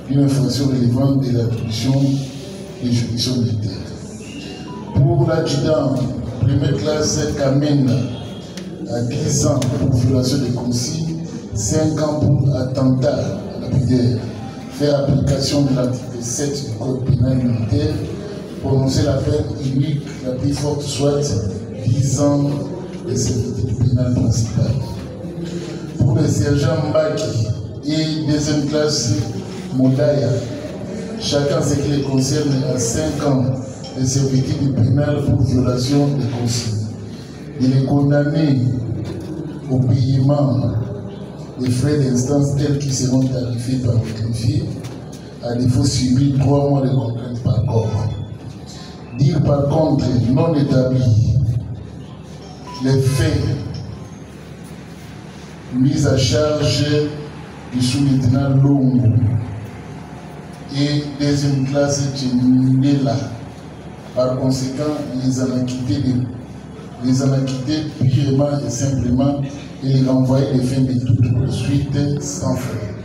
d'une infraction relevant de l'attribution des juridictions militaires. Pour l'adjudant première classe Kamena, à 10 ans pour violation des consignes, 5 ans pour attentat lapidaire, faire application de l'article 7 du Code pénal militaire, prononcer la peine unique la plus forte, soit 10 ans de servitude pénale principale. Pour le sergent Mbaki et deuxième classe Modaya, chacun ce qui les concerne à 5 ans de servitude pénale pour violation des consignes. De les condamner au paiement des frais d'instance tels qu'ils seront tarifés par le greffier, à défaut subir 3 mois de contrainte par corps. Dire par contre non établi les faits mis à charge du sous-lieutenant Longo et deuxième classe Tchenila. Par conséquent, les en a quittés purement et simplement et les renvoyer les fins de toute poursuite sans frais.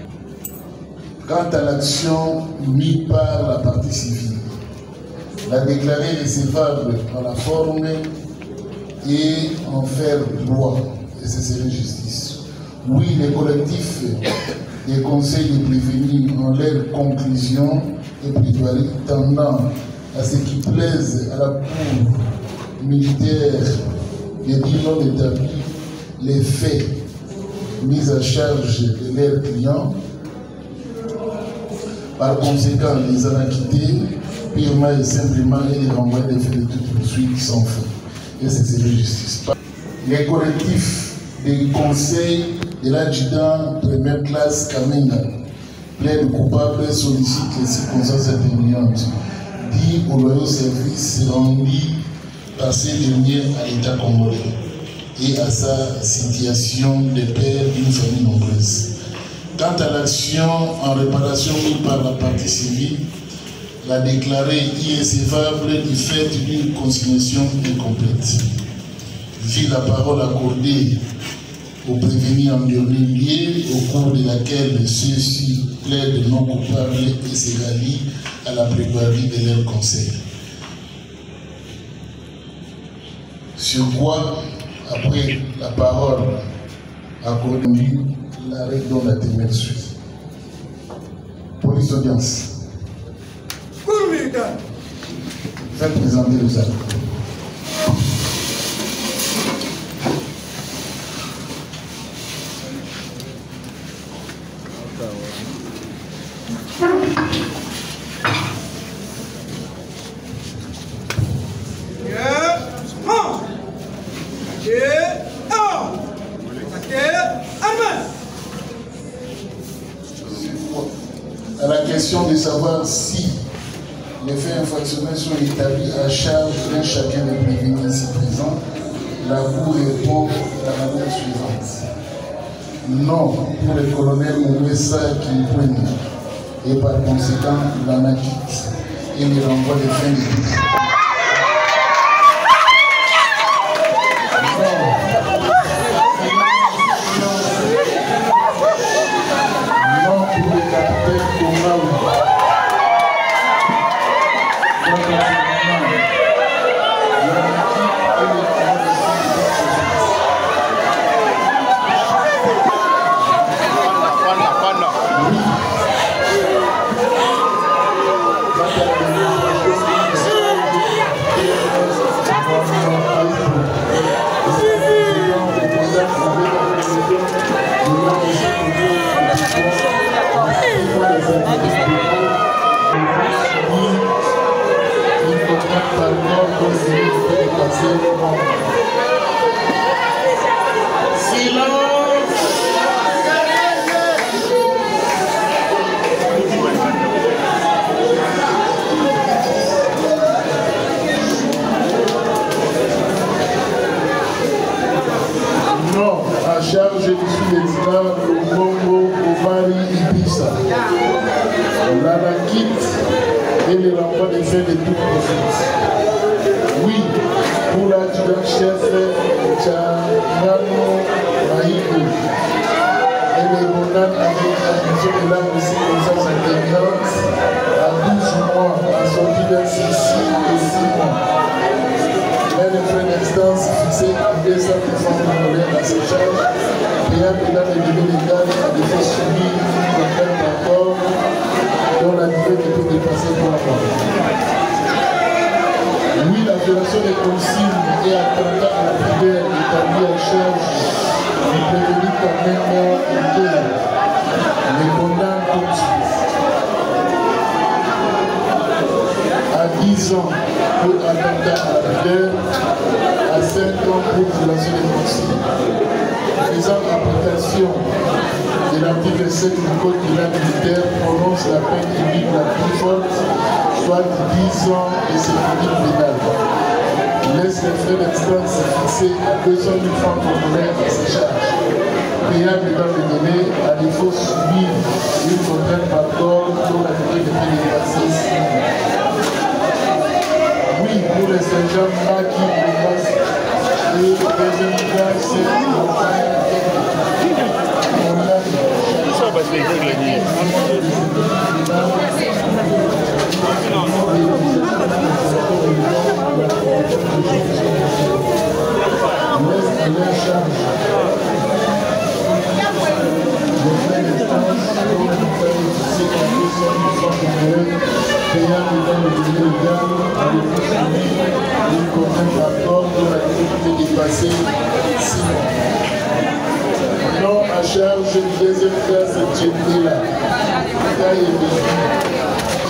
Quant à l'action mise par la partie civile, la déclarer recevable dans la forme et en faire droit, et ce serait justice. Oui, les collectifs des conseils de prévenir en leur conclusion et plaidoirie tendant à ce qui plaise à la cour militaire de dire non établi les faits mis à charge de leurs clients. Par conséquent, les en acquittés purement et simplement et les renvoyer des faits de toute poursuite sans fin. Et c'est la justice. Les collectifs des conseils de l'adjudant première classe Kamenga, plaide coupable et sollicite les circonstances atténuantes, dit au loyaux service rendu par ces derniers à l'État congolais et à sa situation de père d'une famille nombreuse. Quant à l'action en réparation mise par la partie civile, la déclarer irrécevable du fait d'une consignation incomplète. Vu la parole accordée aux prévenus en dernier lieu, au cours de laquelle ceux-ci plaident non coupables et se rallient à la plaidoirie de leur conseil. Sur quoi, après la parole accordée, l'arrêt dont la témoin suit. Police d'audience. Faites présenter les actes. À la question de savoir si les faits infractionnels sont établis à charge d'un chacun des prévenus ici présents, la Cour répond de la manière suivante. Non pour le colonel Mouessa Kimpouen et par conséquent l'en acquitte et les renvoie des fins de vie. Non pour le capitaine Kongaou. Non, à charge du sous-lieutenant Lumbongo Omari Ibissa. La quitte et le renvoi des faits de toute poursuite. Oui, pour l'adjudant-chef Tchangano Maïkou et les condamne avec addition de l'arme de circonstances atténuantes à 12 mois assorti d'un sursis de 6 mois. Les frais d'instance fixés à 200 congolais à ses charges, payant pénal et délai légal à défaut subi une contrainte par corps consignes et attentats à la prière établis à charge du prévenu Kamemba Ndela les condamne tous à 10 ans pour attentat à la prière, à 5 ans pour violation des consignes. Faisant application de l'article 7 du Code pénal militaire prononce la peine unique la plus forte, soit 10 ans et c'est puni pénal. Laisse les frais d'instance fixés à 200 000 francs congolais à sa charge. Payable dans les délais, à défaut subir une contrainte par corps dont la durée de peine est passée 6 mois. Oui, pour les Saint-Jean, qui passe et le deuxième cas, c'est ça va se régler. Non à charge du deuxième cas, c'est Tchédela. Cas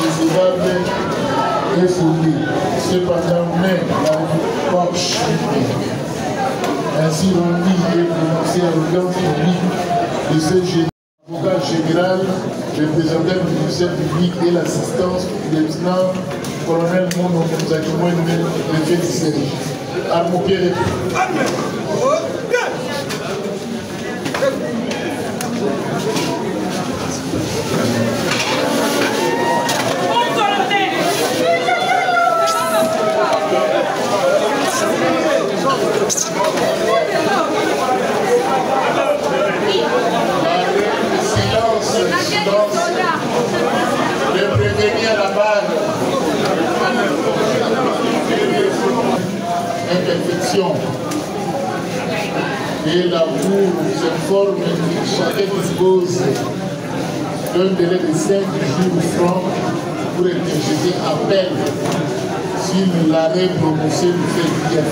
irrévocable et fondé. Cependant, même la Porsche ainsi rendu et prononcé à l'audience publique de ce avocat général, représentant du ministère public et l'assistance du lieutenant-colonel Mono Mouzakimoine, préfet du Seri. Armo Pierre. Le prévenu à la barre. Imperfection. Et la Cour nous informe que chacun dispose d'un délai de 5 jours francs pour interjeter appel sur l'arrêt prononcé du fait bien.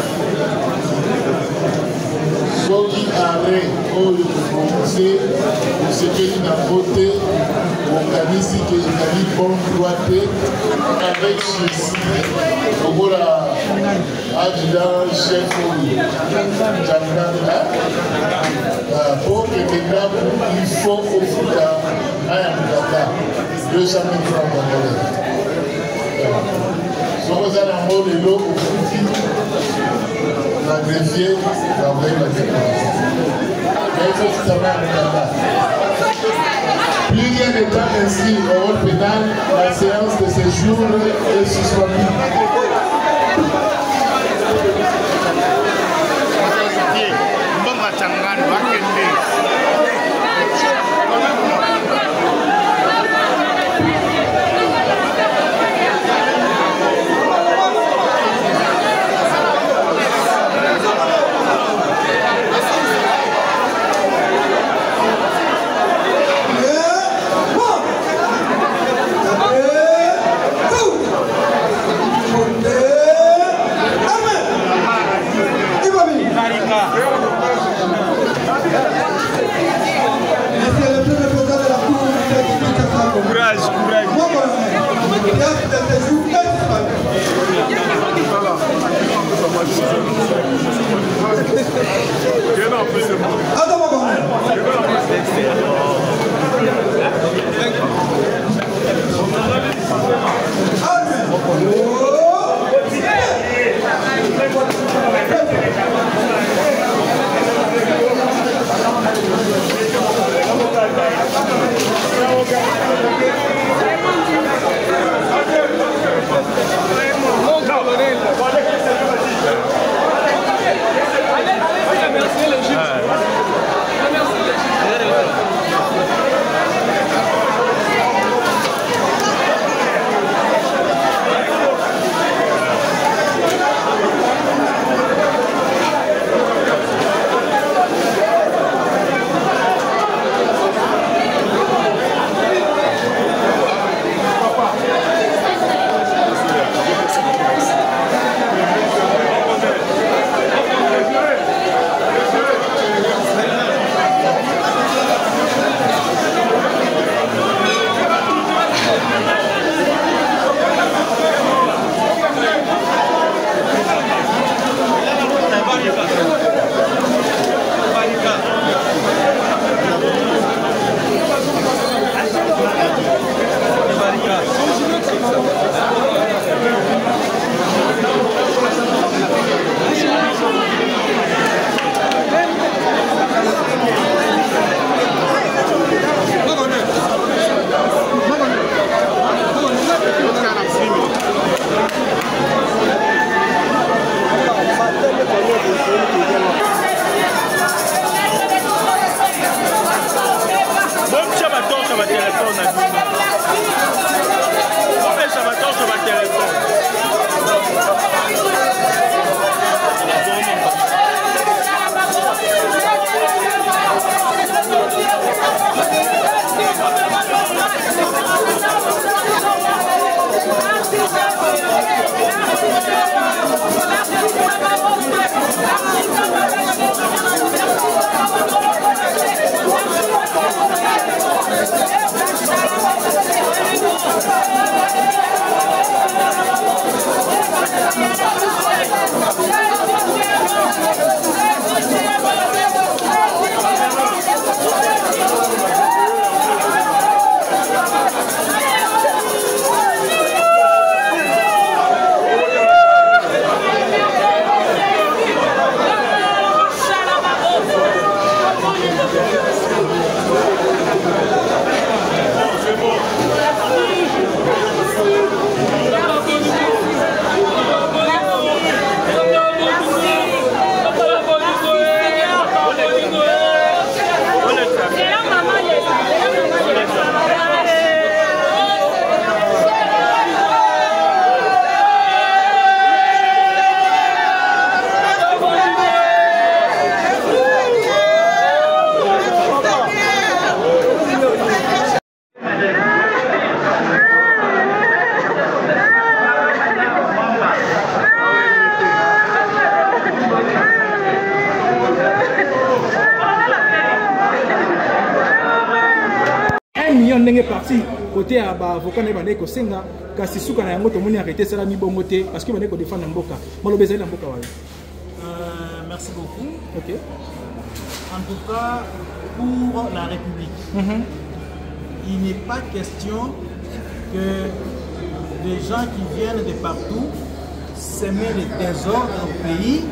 Soit qui arrêt au prononcé, ce qu'il a voté, organise que il a mis bon droité avec ceci. Voilà, adjudant chef Djanganda, pour que maintenant il faut au Fouta, à Yamdaka, 200 000 francs congolais. Si vous avez un mot de l'eau au Fouti, la greffier va envoyer la déclaration. Mais il faut que ça va à Yamdaka. Plus rien n'étant inscrit au rôle pénal, la séance de ce jour est suspendue. millions n'est parti côté à avocat n'est pas senga kasi suka na yango to moni arrêté ça la mi bongoté parce que on défendre mboka malobeza na mboka wale. Merci beaucoup. OK. En tout cas pour la République. Il n'est pas question que des gens qui viennent de partout s'aimer les désordres au pays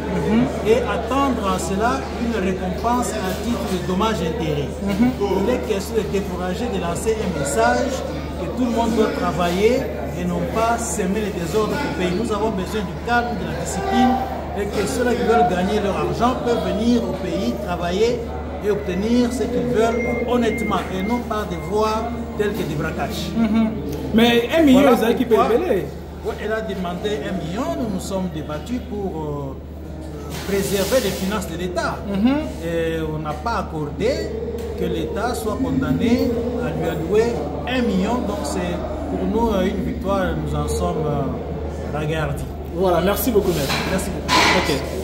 et attendre à cela une récompense à titre de dommages-intérêts. Il est question de décourager, de lancer un message que tout le monde doit travailler et non pas s'aimer les désordres au pays. Nous avons besoin du calme, de la discipline et que ceux-là qui veulent gagner leur argent peuvent venir au pays, travailler et obtenir ce qu'ils veulent honnêtement et non par des voies telles que des braquages. Mais 1 million, voilà qui peut révéler. Elle a demandé 1 million, nous nous sommes débattus pour préserver les finances de l'État. Et on n'a pas accordé que l'État soit condamné à lui allouer 1 million. Donc c'est pour nous une victoire, nous en sommes regardés. Voilà, merci beaucoup, maître. Merci beaucoup. Ok.